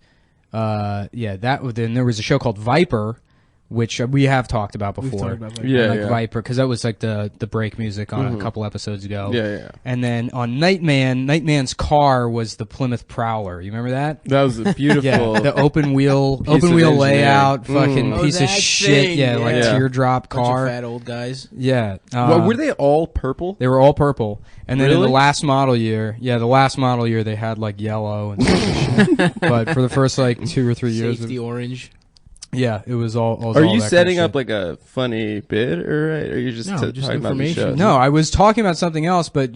Then there was a show called Viper, which we have talked about before. We've talked about Viper. Yeah, like yeah. Viper, because that was like the break music on a couple episodes ago. Yeah. And then on Nightman's car was the Plymouth Prowler. You remember that? That was a beautiful. Yeah, the open wheel Piece of layout, engineering. fucking Oh, piece of that shit. thing, Yeah, like yeah. teardrop Bunch of car. fat old guys. Yeah. What, were they all purple? They were all purple. And then in Really? the last model year, they had like yellow and shit. But for the first like 2 or 3 years, Safety orange. yeah, it was all. Are all you that setting kind of up like a funny bit, or are you just, No, just talking about the information. show? No, I was talking about something else, but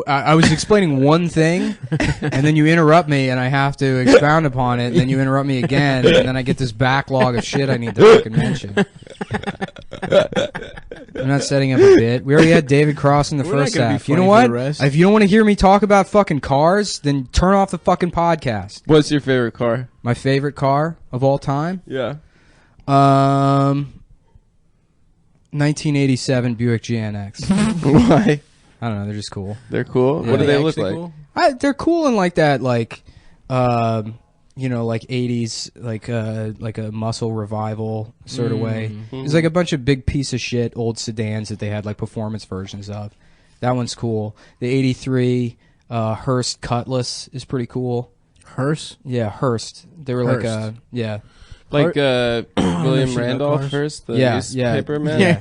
I was explaining one thing, and then you interrupt me, and I have to expound upon it, and then you interrupt me again, and then I get this backlog of shit I need to fucking mention. I'm not setting up a bit. We already had David Cross in the We're not first gonna be half. You know funny what? for the rest. If you don't want to hear me talk about fucking cars, then turn off the fucking podcast. What's your favorite car? My favorite car of all time? Yeah. 1987 Buick GNX. Why? I don't know. They're just cool. They're cool. Yeah. What do they look actually like? cool? They're cool in like that, like, like 80s, like a muscle revival sort of way. There's like a bunch of big piece of shit old sedans that they had like performance versions of. That one's cool. The 83 Hearst Cutlass is pretty cool. Hearse. Yeah, Hearst. They were Hearst. like yeah. Like William seen that Randolph cars. first, the Yeah, newspaper man. Yeah,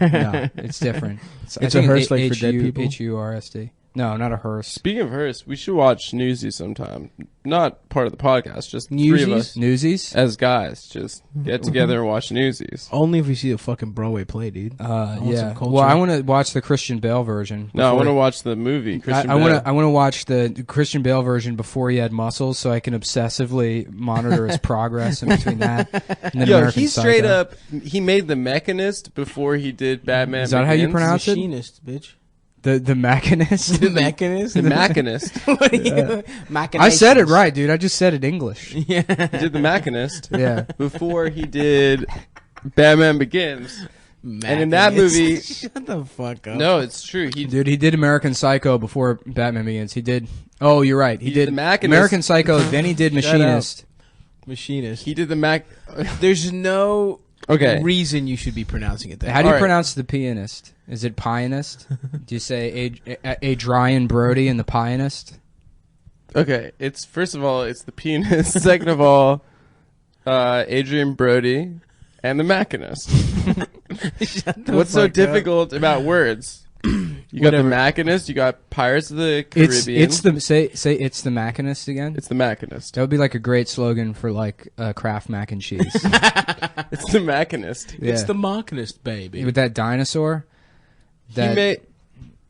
no, it's different. I It's a think hearse like for dead people? H-U-R-S-T. No, not a hearse. Speaking of Hearst, we should watch Newsies sometime. Not part of the podcast, just three of Newsies? us Newsies? as guys. Just get together and watch Newsies. Only if we see a fucking Broadway play, dude. want Yeah. some culture. Well, I want to watch the Christian Bale version. No, I before- want to watch the movie. Christian I want Bale. to. I want to watch the Christian Bale version before he had muscles, so I can obsessively monitor his progress in between that and then Yo, American he straight Psycho. up. He made the Mechanist before he did Batman. Is that how you Begins. pronounce it? Machinist, bitch. The Machinist. The Machinist. The Machinist. What are you? I said it right, dude. I just said it English. He did the Machinist Yeah. before he did Batman Begins. And in that movie, Shut the fuck up. no, it's true. He Dude, he did American Psycho before Batman Begins. He did. Oh, you're right. He He did did the Machinist. American Psycho. Then he did Shut up. Machinist. Machinist. he did the Mac. There's no Okay. reason you should be pronouncing it that. How do you All right. pronounce the pianist? Is it pianist? Do you say Adrian Brody and the pianist? Okay, it's first of all, it's the pianist. Second of all, Adrian Brody and the Machinist. What's so difficult about words? You got the Machinist. You got Pirates of the Caribbean. It's the say it's the Machinist again. It's the Machinist. That would be like a great slogan for like Kraft mac and cheese. It's the Machinist. It's Yeah. the Machinist, baby. With that dinosaur. He made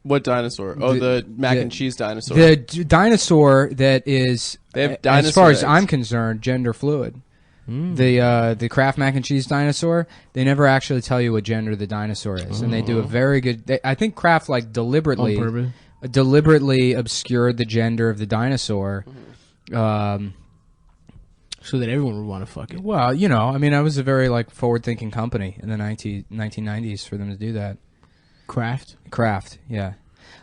what dinosaur? Oh, the mac the- and cheese dinosaur. The dinosaur that is, They have as far as dinosaur I'm eggs. concerned, gender fluid. The Kraft mac and cheese dinosaur, they never actually tell you what gender the dinosaur is, and they do a very good. I think Kraft like deliberately obscured the gender of the dinosaur, so that everyone would want to fuck it. Well, you know, I mean, I was a very like forward-thinking company in the 1990s for them to do that. Kraft, yeah.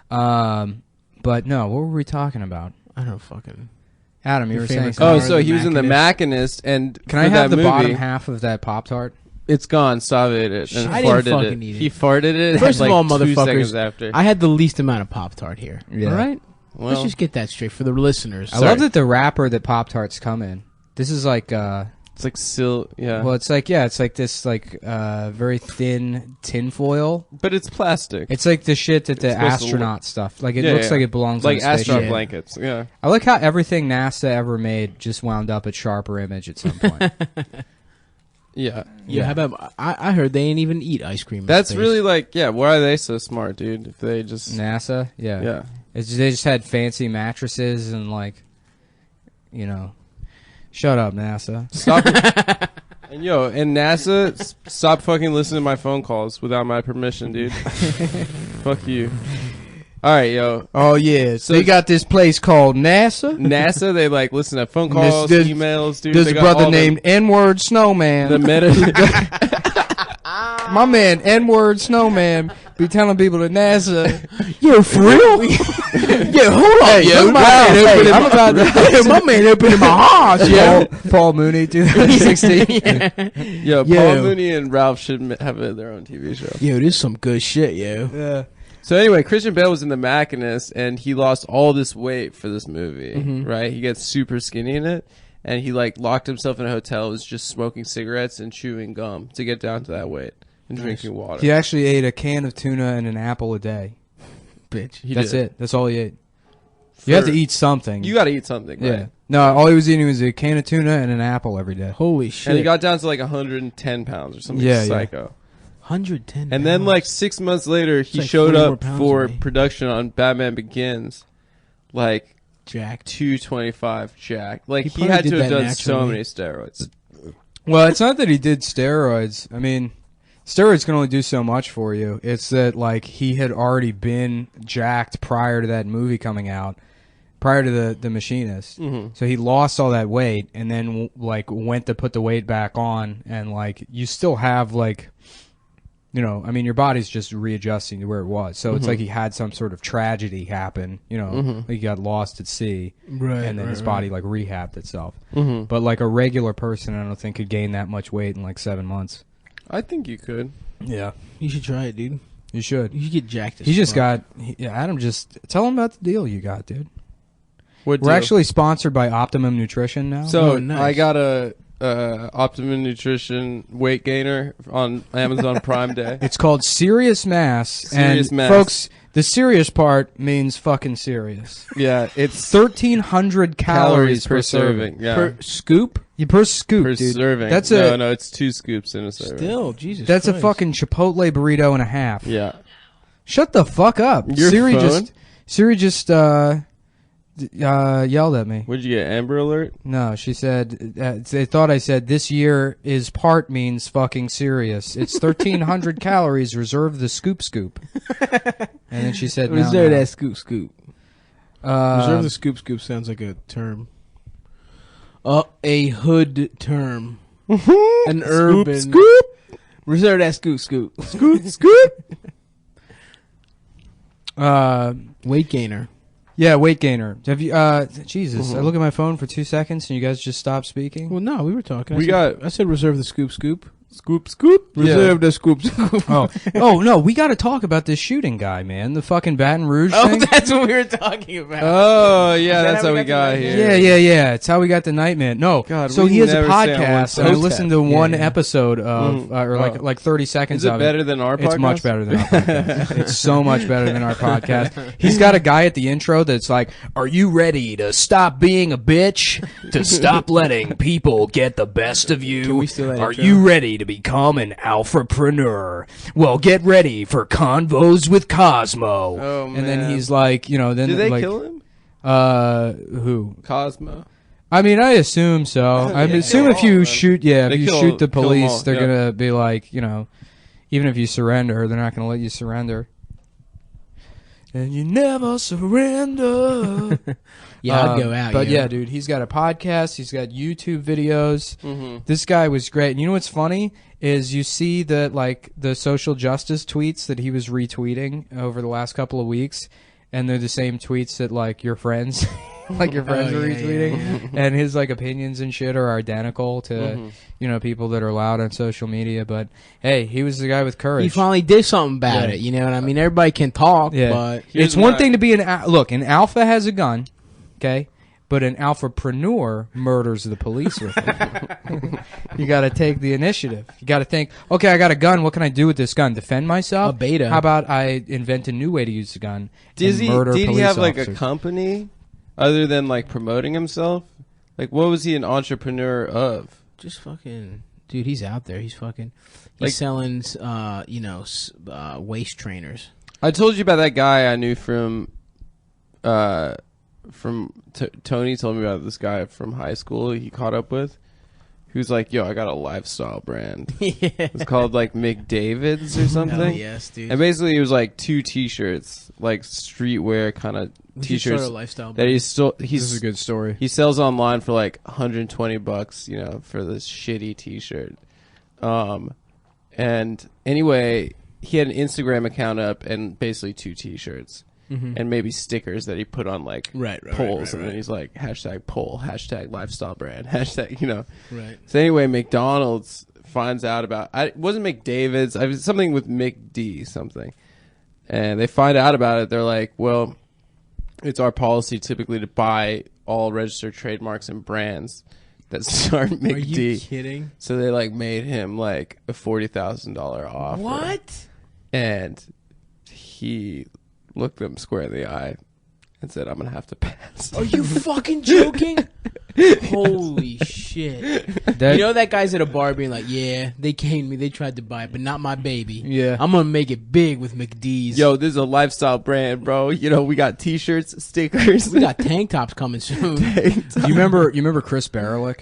But no, what were we talking about? I don't fucking. Adam, you were saying something. Oh, so he was in The Machinist, and can I have the bottom half of that Pop-Tart? It's gone. Sav ate it and I farted didn't fucking eat it. He farted it. First like of all, 2 motherfuckers, seconds after. I had the least amount of Pop-Tart here. Yeah. All right? Well, let's just get that straight for the listeners. I love that the wrapper that Pop-Tarts come in. This is like it's like yeah. Well, it's like this like very thin tin foil, but it's plastic. It's like the shit that the astronaut stuff. Like it looks like it belongs like on a astronaut spaceship. blankets. Yeah. I like how everything NASA ever made just wound up at Sharper Image at some point. Yeah. How about I heard they ain't even eat ice cream. That's really like why are they so smart, dude? If they just NASA, yeah. It's just, they just had fancy mattresses and like, you know. Shut up, NASA. Stop. And NASA, stop fucking listening to my phone calls without my permission, dude. Fuck you. All right, yo. Oh yeah. So they got this place called NASA. NASA, they like listen to phone calls, emails, dude. There's a brother named N-Word Snowman. The My man N-Word Snowman be telling people at NASA, yo, for real? Yeah, hold on, yo. My man opened in my house, yo. Paul Mooney, 2016. Yo, Paul Mooney and Ralph should have their own TV show. Yo, this is some good shit, yo. Yeah. So anyway, Christian Bale was in The Machinist, and he lost all this weight for this movie, right? He gets super skinny in it, and he like locked himself in a hotel, was just smoking cigarettes and chewing gum to get down to that weight and drinking water. He actually ate a can of tuna and an apple a day. Bitch. That's it. That's all he ate. You have to eat something. You got to eat something, right? Yeah. No, all he was eating was a can of tuna and an apple every day. Holy shit. And he got down to like 110 pounds or something psycho. 110 And then like 6 months later, he showed up for production on Batman Begins, like Jack 225 Jack. Like he probably had did to have that done so many steroids. Well, it's not that he did steroids. I mean, steroids can only do so much for you. It's that like he had already been jacked prior to that movie coming out, prior to the Machinist. So he lost all that weight and then like went to put the weight back on, and like you still have like, you know, I mean, your body's just readjusting to where it was. So it's like he had some sort of tragedy happen, you know, like he got lost at sea, and then his body like rehabbed itself. But like a regular person, I don't think could gain that much weight in like 7 months. I think you could. Yeah. You should try it, dude. You should. You should get jacked. He just got. Adam, just tell him about the deal you got, dude. What We're deal? actually sponsored by Optimum Nutrition now. So nice. I got a Optimum Nutrition weight gainer on Amazon Prime Day. It's called Serious Mass. Serious Mass. Folks, the serious part means fucking serious. Yeah, it's 1,300 calories per serving. Yeah, per scoop. Per scoop, per dude. serving. That's no, it's 2 scoops in a serving. Still, Jesus. That's Christ. a fucking Chipotle burrito and a half. Yeah. Shut the fuck up. Your phone? Siri just yelled at me. What'd you get? Amber Alert? No, she said they thought I said this year is part means fucking serious. It's 1,300 calories. Reserve the scoop. And then she said, Reserve no. that scoop. Reserve the scoop sounds like a term. A hood term. An urban. Scoop. Reserve that scoop. Scoop. Weight gainer. Yeah, weight gainer. Have you? Jesus, I look at my phone for 2 seconds and you guys just stop speaking. Well, no, we were talking. I said reserve the scoop. Scoop. Reserve the scoop. Oh no, we got to talk about this shooting guy, man. The fucking Baton Rouge thing. That's what we were talking about. Oh, yeah, that that's how we got here. Yeah. It's how we got the Nightman. No, God, so we he has a never say on podcast, one and I podcast. listened to one episode of, or like 30 seconds Is it of better than our podcast? It's much better than our podcast. It's so much better than our podcast. He's got a guy at the intro that's like, "Are you ready to stop being a bitch? To stop letting people get the best of you? Can we steal that Are intro? you ready to become an alphapreneur? Well, get ready for Convos with Cosmo." Oh, and then man. he's like, you know, then Did they like, kill him? Who? Cosmo. I mean, I assume so. I assume if you shoot, if you shoot the police, they're gonna be like, you know, even if you surrender, they're not gonna let you surrender. And you never surrender. I'd go out. But yeah, dude, he's got a podcast. He's got YouTube videos. This guy was great. And you know what's funny is you see that like the social justice tweets that he was retweeting over the last couple of weeks, and they're the same tweets that like your friends. Like your friends are retweeting, and his like opinions and shit are identical to you know, people that are loud on social media. But hey, he was the guy with courage. He finally did something about it. You know what I mean? Everybody can talk, but it's one thing to be look. An alpha has a gun, okay, but an alphapreneur murders the police with it. You got to take the initiative. You got to think, okay, I got a gun. What can I do with this gun? Defend myself? A beta. How about I invent a new way to use the gun? Did he have officers. like a company? Other than like promoting himself, like what was he an entrepreneur of? Just fucking dude, he's out there. He's fucking like selling, you know, waist trainers. I told you about that guy I knew from Tony told me about this guy from high school he caught up with, who's like, yo, I got a lifestyle brand. It's called like McDavid's or something. Oh, yes, dude. And basically it was like 2 t-shirts, like streetwear kind of t-shirts a lifestyle that brand. This is a good story. He sells online for like $120, you know, for this shitty t-shirt. And anyway, he had an Instagram account up and basically 2 t-shirts. And maybe stickers that he put on like polls, and then he's like hashtag poll, hashtag lifestyle brand, hashtag, you know. Right. So anyway, McDonald's finds out about it wasn't McDavid's, I was something with McD something, and they find out about it. They're like, well, it's our policy typically to buy all registered trademarks and brands that start McD. Are you kidding? So they like made him like a $40,000 offer. What? And he looked them square in the eye and said, I'm gonna have to pass. Are you fucking joking? Holy shit. You know that guy's at a bar being like, yeah, they came to me, they tried to buy it, but not my baby. Yeah. I'm gonna make it big with McD's. Yo, this is a lifestyle brand, bro. You know, we got t-shirts, stickers. We got tank tops coming soon. You remember Chris Baerlich?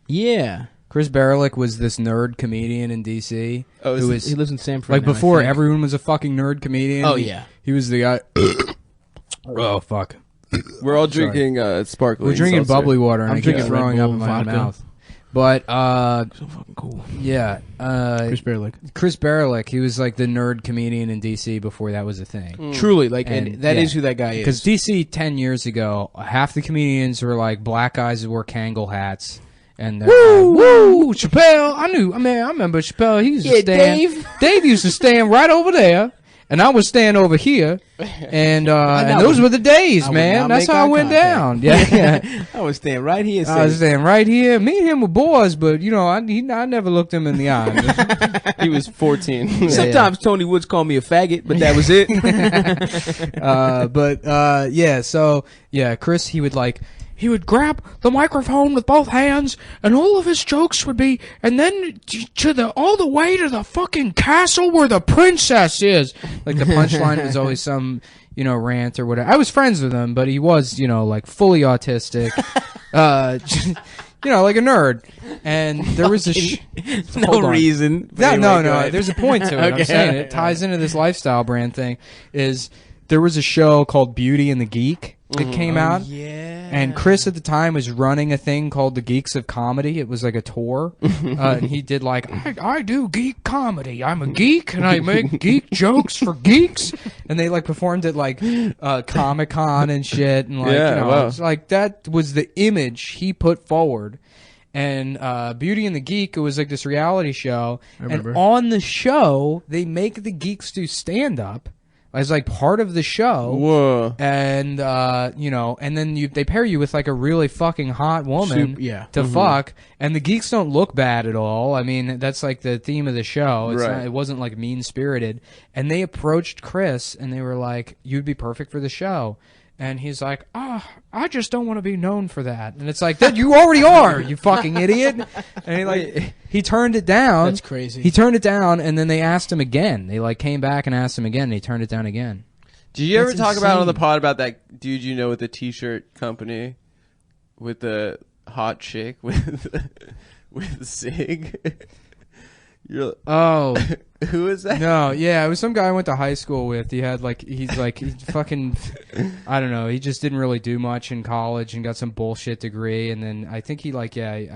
Yeah. Chris Baerlich was this nerd comedian in D.C. Oh, who he lives in Sanford like now, before I think. everyone was a fucking nerd comedian. Oh, yeah. He was the guy. Oh, fuck. We're all drinking sparkling. We're drinking seltzer. bubbly water, and I'm I keep drinking throwing Red up Bull in my vodka. mouth. But So fucking cool. yeah, Chris Baerlich. Chris Baerlich, he was like the nerd comedian in DC before that was a thing. Truly, like, and that is who that guy is. Because DC 10 years ago, half the comedians were like black guys who wore Kangol hats. And woo, Chappelle! I remember Chappelle. He used to stand. Dave used to stand right over there, and I would stand over here. And those were the days, man. That's how it went down. Yeah. I was standing right here. I was standing right here. Me and him were boys, but you know, I never looked him in the eye. He was 14. Sometimes Tony Woods called me a faggot, but that was it. So Chris, he would grab the microphone with both hands, and all of his jokes would be, and then all the way to the fucking castle where the princess is. Like the punchline was always some, you know, rant or whatever. I was friends with him, but he was, you know, like fully autistic, you know, like a nerd. And there was no reason. No. There's a point to it. Okay. I'm saying it ties into this lifestyle brand thing. There was a show called Beauty and the Geek that came out. Yeah. And Chris at the time was running a thing called the Geeks of Comedy. It was like a tour. And he did like, I do geek comedy. I'm a geek and I make geek jokes for geeks. And they like performed at like Comic-Con and shit. And like, Yeah, you know, wow. it's like that was the image he put forward. And Beauty and the Geek, it was like this reality show. remember. And on the show, they make the geeks do stand-up as like part of the show. Whoa. And you know, and then they pair you with like a really fucking hot woman to fuck, and the geeks don't look bad at all. I mean, that's like the theme of the show. It wasn't like mean-spirited. And they approached Chris and they were like, you'd be perfect for the show. And he's like, I just don't want to be known for that. And it's like, that you already are, you fucking idiot. And he turned it down. That's crazy. He turned it down, and then they asked him again. They like came back and asked him again, and he turned it down again. Did you ever That's talk about on the insane. pod about that dude you know with the t-shirt company? with the hot chick with Sig. You're Oh, who is that? no, yeah, it was some guy I went to high school with. He had he's fucking, I don't know. He just didn't really do much in college and got some bullshit degree. And then I think he I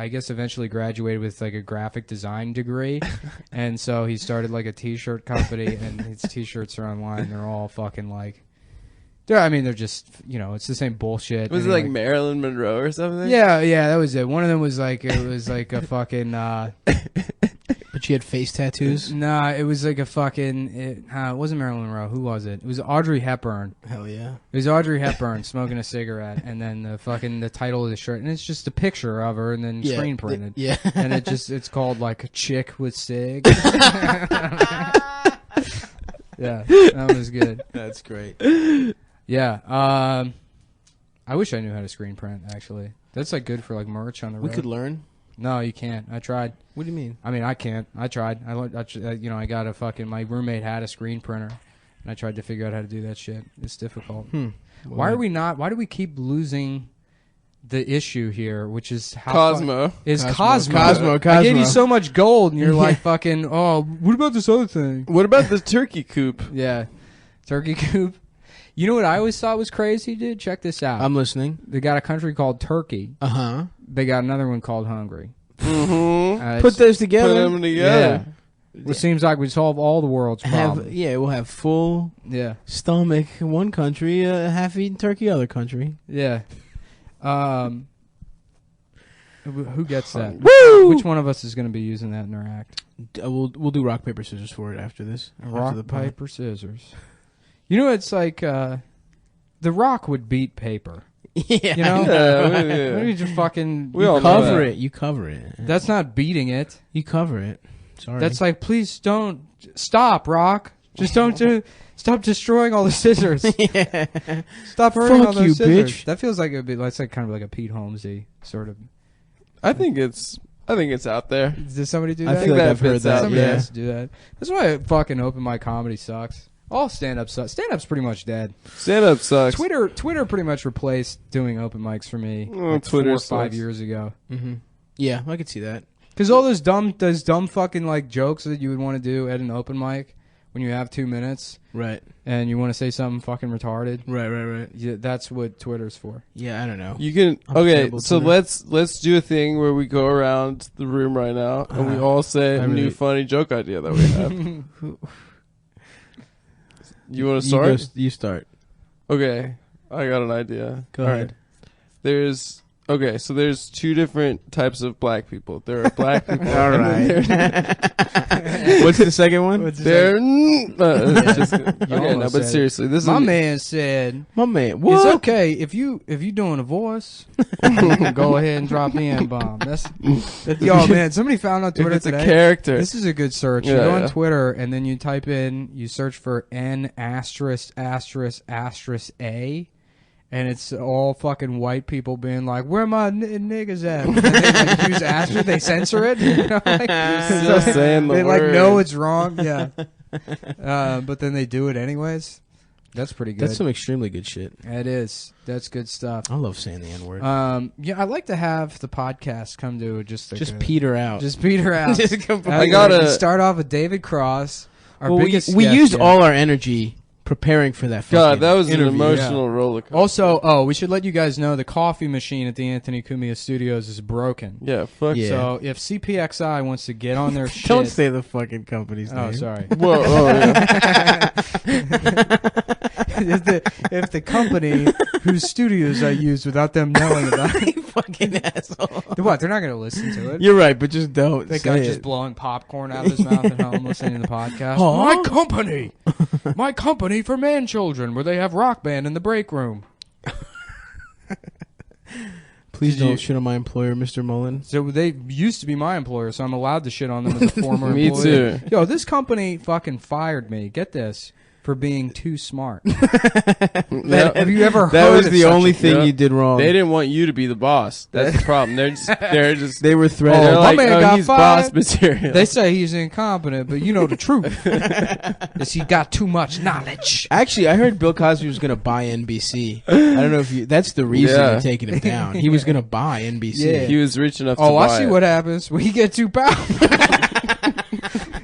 guess eventually graduated with like a graphic design degree. And so he started like a t-shirt company, and his t-shirts are online. They're all fucking like, they're just, it's the same bullshit. Was it like Marilyn Monroe or something? Yeah, that was it. One of them was like, it was like a fucking, But she had face tattoos? nah, it was like a fucking, it wasn't Marilyn Monroe. Who was it? It was Audrey Hepburn. Hell yeah. It was Audrey Hepburn smoking a cigarette, and then the title of the shirt, and it's just a picture of her, and then screen printed. Yeah. And it's called like a chick with Sig. Yeah, that was good. That's great. Yeah, I wish I knew how to screen print. Actually, that's like good for like merch on the road. We could learn. No, you can't. I tried. What do you mean? I mean, I can't. I tried. I got a fucking. My roommate had a screen printer, and I tried to figure out how to do that shit. It's difficult. Why are we not? Why do we keep losing the issue here, which is how Cosmo. Cosmo. I gave you so much gold, and you're like fucking. Oh, what about this other thing? What about the turkey coop? Yeah, turkey coop. You know what I always thought was crazy, dude? Check this out. I'm listening. They got a country called Turkey. Uh-huh. They got another one called Hungry. Mm-hmm. Put those together. Put them together. Yeah. It seems like we solve all the world's problems. We'll have full stomach one country, half-eaten turkey other country. Yeah. Who gets that? Woo! Which one of us is going to be using that in our act? We'll do rock, paper, scissors for it after this. Rock, after the pod. paper, scissors. You know, it's like The Rock would beat paper. Yeah. You know? Yeah. Maybe just fucking... We all know cover that. it. You cover it. That's not beating it. You cover it. Sorry. That's like, please don't... Stop, Rock. Just don't stop destroying all the scissors. Yeah. Stop hurting Fuck all those you, scissors. bitch. That feels like that's like kind of like a Pete Holmesy sort of... I think it's out there. Did somebody do I that? feel like I've heard fits that. out Somebody there. has to do that. That's why fucking open mic comedy sucks. All stand-up sucks. Stand-up's pretty much dead. Stand-up sucks. Twitter pretty much replaced doing open mics for me like Twitter 4 or 5 sucks. years ago. Mm-hmm. Yeah, I could see that. Because all those dumb fucking like jokes that you would want to do at an open mic when you have 2 minutes Right. and you want to say something fucking retarded. Right. Yeah, that's what Twitter's for. Yeah, I don't know. You can I'm okay. terrible So Twitter. let's do a thing where we go around the room right now and we all say a new funny joke idea that we have. You want to start? You start. Okay, I got an idea. Go All ahead. There's so there's 2 different types of black people. There are black people. All right. What's the second one? They're just, okay, no, almost but said- seriously, this My is man said, My man. What? "It's okay if you doing a voice, you can go ahead and drop the N-bomb." That's yo man. Somebody found on if Twitter it's today. a character. This is a good search. You Yeah, go on yeah. Twitter and then you type in, you search for N*******A, and it's all fucking white people being like, "Where my niggas at?" And they like use asterisk, they censor it. You know, like, Still saying the they like know word. it's wrong. Yeah, but then they do it anyways. That's pretty good. That's some extremely good shit. It is. That's good stuff. I love saying the N-word. Yeah, I'd like to have the podcast come to just peter out. Just peter out. I gotta start off with David Cross. Our Well, biggest we guest used yet. all our energy preparing for that. God, fucking that was interview. an emotional roller coaster. Also, we should let you guys know the coffee machine at the Anthony Cumia Studios is broken. Yeah, fuck. Yeah. So if CPXI wants to get on their shit, Don't say the fucking company's name. Oh, sorry. Whoa, oh, yeah. if the company whose studios I used without them knowing about it, You fucking asshole. what? They're not going to listen to it. You're right, but just don't. That say guy it. just blowing popcorn out of his mouth at home listening to the podcast. Huh? My company for man children, where they have Rock Band in the break room. Please Did don't you- shit on my employer, Mr. Mullen. So they used to be my employer, so I'm allowed to shit on them as a former Me employee. too. Yo, this company fucking fired me. Get this. for being too smart. Yep. Have you ever heard? That was of the such only a thing you did wrong. They didn't want you to be the boss. That's the problem. They were threatened. They're my like, man oh, got he's fired. boss material. They say he's incompetent, but you know the truth. Is he got too much knowledge? Actually, I heard Bill Cosby was going to buy NBC. I don't know if you. That's the reason Yeah. they're taking him down. He was going to buy NBC. Yeah. He was rich enough to Oh, buy I see it. what happens when you get too powerful.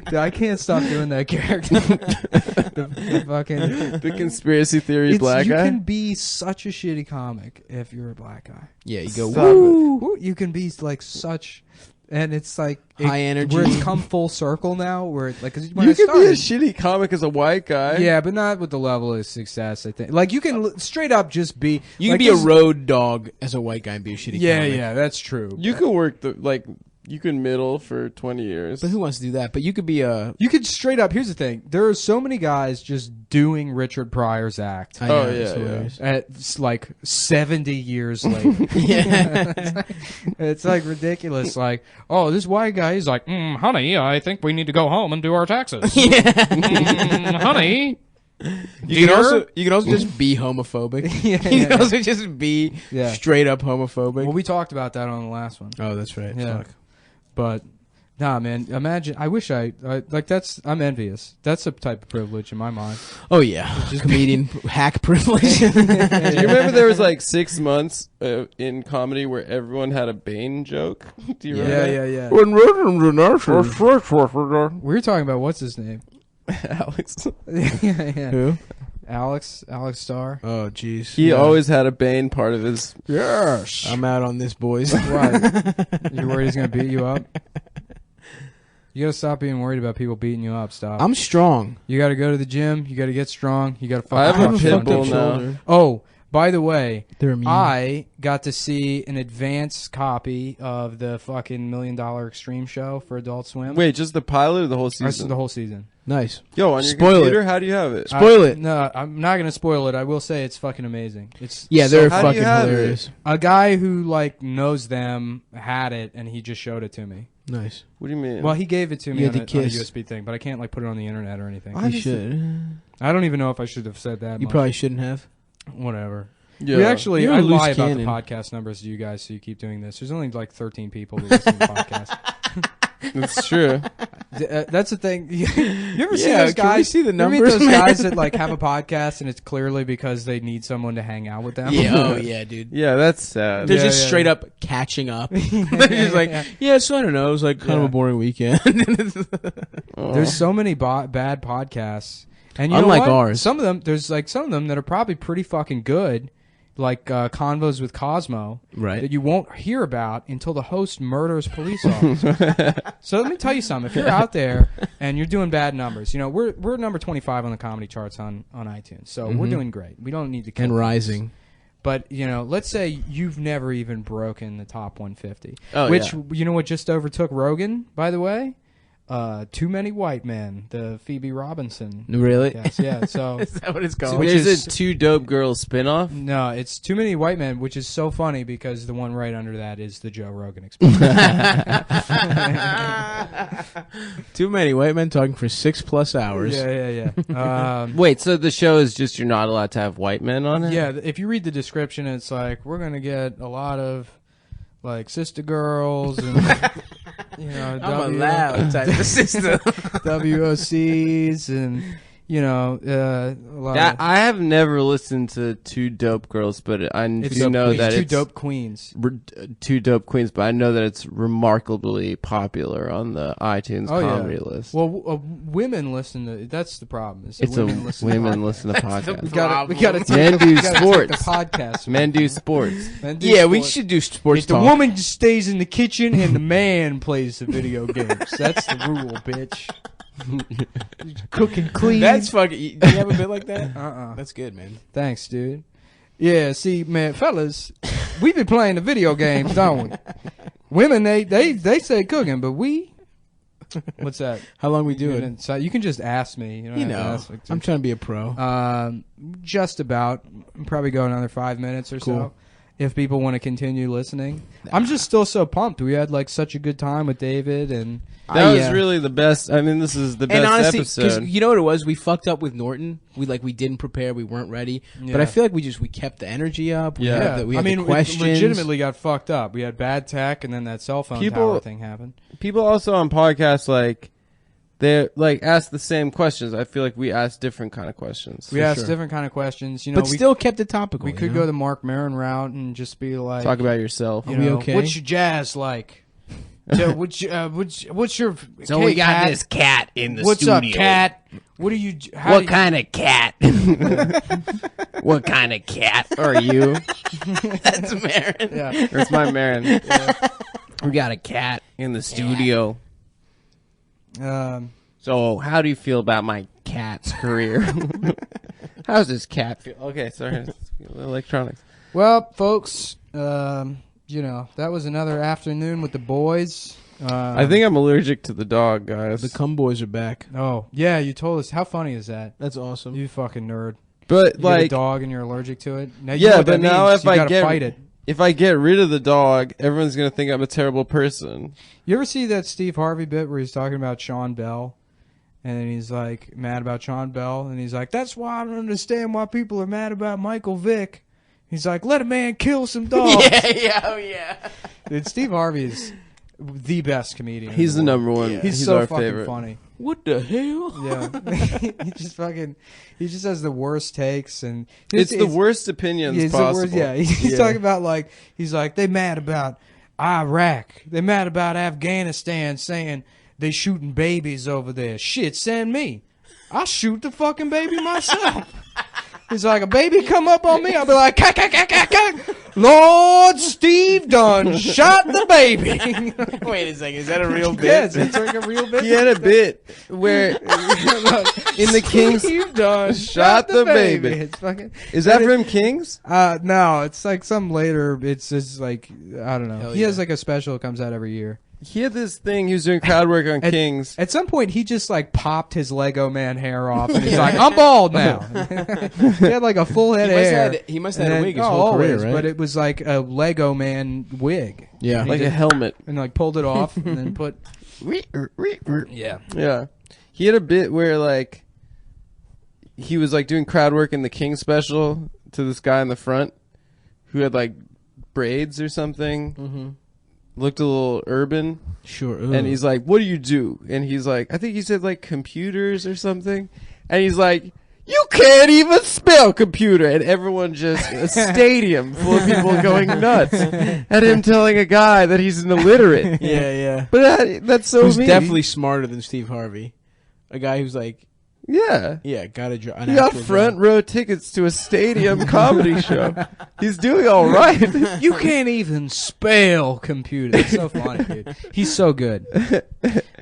Dude, I can't stop doing that character. the fucking The conspiracy theory black you guy. can be such a shitty comic if you're a black guy. Yeah, you go, Stop woo. Woo, you can be like such, and it's like High energy. where it's come full circle now. Where it, like, 'cause when You I can be a started, shitty comic as a white guy. yeah, but not with the level of success. I think like you can straight up just be. You like, can be a this- road dog as a white guy and be a shitty Yeah, comic. yeah, that's true. You can work you can middle for 20 years. But who wants to do that? But you could be a... You could straight up. Here's the thing: there are so many guys just doing Richard Pryor's act. I know, Oh, it's yeah, hilarious. At like 70 years later. Yeah. It's like ridiculous. Like, oh, this white guy, he's like, honey, I think we need to go home and do our taxes. Honey. You can also just be homophobic. You can also just be straight up homophobic. Well, we talked about that on the last one. Oh, that's right. Yeah. Fuck. But nah, man. Imagine. I wish I like. That's. I'm envious. That's a type of privilege in my mind. Oh yeah, just comedian hack privilege. Do you remember there was like 6 months in comedy where everyone had a Bane joke? Do you remember that? Yeah. When We were talking about what's his name? Alex. yeah. Who? Alex Starr. Oh jeez. He always had a Bane part of his... Yes. I'm out on this, boys. What? You worried he's gonna beat you up? You gotta stop being worried about people beating you up. Stop. I'm strong. You gotta go to the gym. You gotta get strong. You gotta I fucking have a talk pit shit bull on now. people. Oh, by the way, They're immune. I got to see an advanced copy of the fucking $1 Million Extreme show for Adult Swim. Wait, just the pilot or the whole I saw season? the whole season. Nice. Yo, on your Spoil computer, it. how do you have it? Spoil it. No, I'm not gonna spoil it. I will say it's fucking amazing. It's Yeah, they're how do you fucking have it? hilarious. a guy who like knows them had it and he just showed it to me. Nice. What do you mean? Well, he gave it to me You on had a, to on a kiss. USB thing, but I can't like put it on the internet or anything. You should. I don't even know if I should have said that. You much. probably shouldn't have. Whatever. Yeah. We actually, You're I a loose lie about cannon. the podcast numbers to you guys, so you keep doing this. There's only like 13 people that listen to the podcast. That's true. That's the thing. You ever see Yeah, those can we guys? see the You ever meet numbers, those man? guys that like have a podcast and it's clearly because they need someone to hang out with them. Yeah. Oh yeah, dude. Yeah, that's sad. They're Yeah, just yeah, straight yeah. up catching up. They're just like, yeah, so I don't know. It was like kind of a boring weekend. Oh. There's so many bad podcasts, and you Unlike know what? ours. Some of them, there's like some of them that are probably pretty fucking good, like Convos with Cosmo, Right. that you won't hear about until the host murders police officers. So let me tell you something: if you're out there and you're doing bad numbers, you know we're number 25 on the comedy charts on iTunes, so we're doing great. We don't need to kill And things. rising. But you know, let's say you've never even broken the top 150, Oh, which yeah. you know what just overtook Rogan, by the way. Too Many White Men, the Phoebe Robinson. Really? Podcast. Yeah. So Is that what it's called? Which There's is- a Two Dope Girls spinoff. no, it's Too Many White Men, which is so funny because the one right under that is the Joe Rogan Experience. Too many white men talking for 6+ hours. Yeah. Wait, so the show is just you're not allowed to have white men on it? Yeah. If you read the description, it's like we're gonna get a lot of like sister girls and you know I'm allowed type of system. WOCs and you know a lot Yeah, of, I have never listened to Two Dope Girls, but I do know that two it's dope queens. Two Dope Queens, but I know that it's remarkably popular on the iTunes comedy list. Well, women listen to. That's the problem. Is that It's a women listen women to listen to podcasts. We gotta take, Men do we gotta take sports. the podcast. Men do sports. Men do Yeah, we sports. should do sports If the talk. woman just stays in the kitchen and the man plays the video games. That's the rule, bitch. Cook and clean. That's fucking. Do you have a bit like that? Uh-uh. That's good, man. Thanks, dude. Yeah, see, man, fellas, we be playing the video games, don't we? Women, they say cooking, but we. What's that? How long we doing? So you can just ask me. You, don't You have to know, ask, like, I'm trying to be a pro. just about. Probably go another 5 minutes or Cool. so. if people want to continue listening. I'm just still so pumped. We had like such a good time with David, and that was really the best. I mean, this is the best honestly, episode. You know what it was? We fucked up with Norton. We didn't prepare. We weren't ready. Yeah. But I feel like we kept the energy up. We had the questions. We legitimately got fucked up. We had bad tech, and then that cell phone tower thing happened. People also on podcasts they ask the same questions. I feel like we asked different kind of questions. We asked different kind of questions, but we still kept it topical. We could go the Mark Maron route and just be like, talk about yourself. Are we okay? What's your jazz like? So, what's your? So we got this cat in the what's studio. What's up, cat? What are you? What kind of cat? What kind of cat are you? That's Marin. Yeah, that's my Marin. Yeah. We got a cat in the studio. So how do you feel about my cat's career? How's this cat feel? Okay, sorry. Electronics. Well, folks, that was another afternoon with the boys. I think I'm allergic to the dog, guys. The Cum boys are back. Oh, yeah, you told us. How funny is that? That's awesome. You fucking nerd. But you like get a dog and you're allergic to it. Now, but now if if I get rid of the dog, everyone's gonna think I'm a terrible person. You ever see that Steve Harvey bit where he's talking about Sean Bell? And then he's like mad about Sean Bell, and he's like, "That's why I don't understand why people are mad about Michael Vick." He's like, "Let a man kill some dogs." yeah. Dude, Steve Harvey is the best comedian. He's the number one. Yeah. He's so our fucking favorite. funny. What the hell? Yeah, he just has the worst takes, and it's the worst opinions possible. He's talking about he's like they mad about Iraq, they mad about Afghanistan, saying they shooting babies over there. Shit, send me. I'll shoot the fucking baby myself. He's like, a baby come up on me, I'll be like, Lord Steve done shot the baby. Wait a second, is that a real bit? Yes, it's like a real bit. He had a bit where in the Kings Steve done shot the baby. It's fucking, is that from Kings? No, it's like some later. It's just like I don't know. Hell He yeah. has like a special that comes out every year. He had this thing. He was doing crowd work on Kings. At some point, he just like popped his Lego man hair off, and he's like, "I'm bald now." He had like a full head of hair. He must have had a wig his whole career, right? But it was like a Lego man wig. Yeah, like a helmet, and like pulled it off, and then put. Yeah. He had a bit where he was like doing crowd work in the King special to this guy in the front who had like braids or something. Mm-hmm. Looked a little urban. Sure. And he's like, "What do you do?" And he's like, I think he said like computers or something. And he's like, "You can't even spell computer." And everyone just, a stadium full of people going nuts at him telling a guy that he's an illiterate. Yeah. But that's so Who's mean. definitely smarter than Steve Harvey. A guy who's like, got a job. He got front row tickets to a stadium comedy show. He's doing all right. You can't even spell computer. It's so funny, dude. He's so good.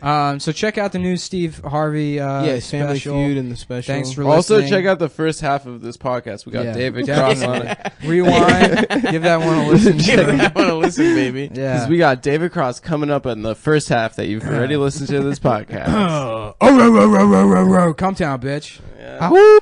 So check out the new Steve Harvey Family special. Feud and the special. Thanks for also listening. check out the first half of this podcast. We got David Cross on it. Rewind. Give that one a listen. Give that one a listen, baby. Yeah. Because we got David Cross coming up in the first half that you've already listened to this podcast. Come Town, bitch. Yeah.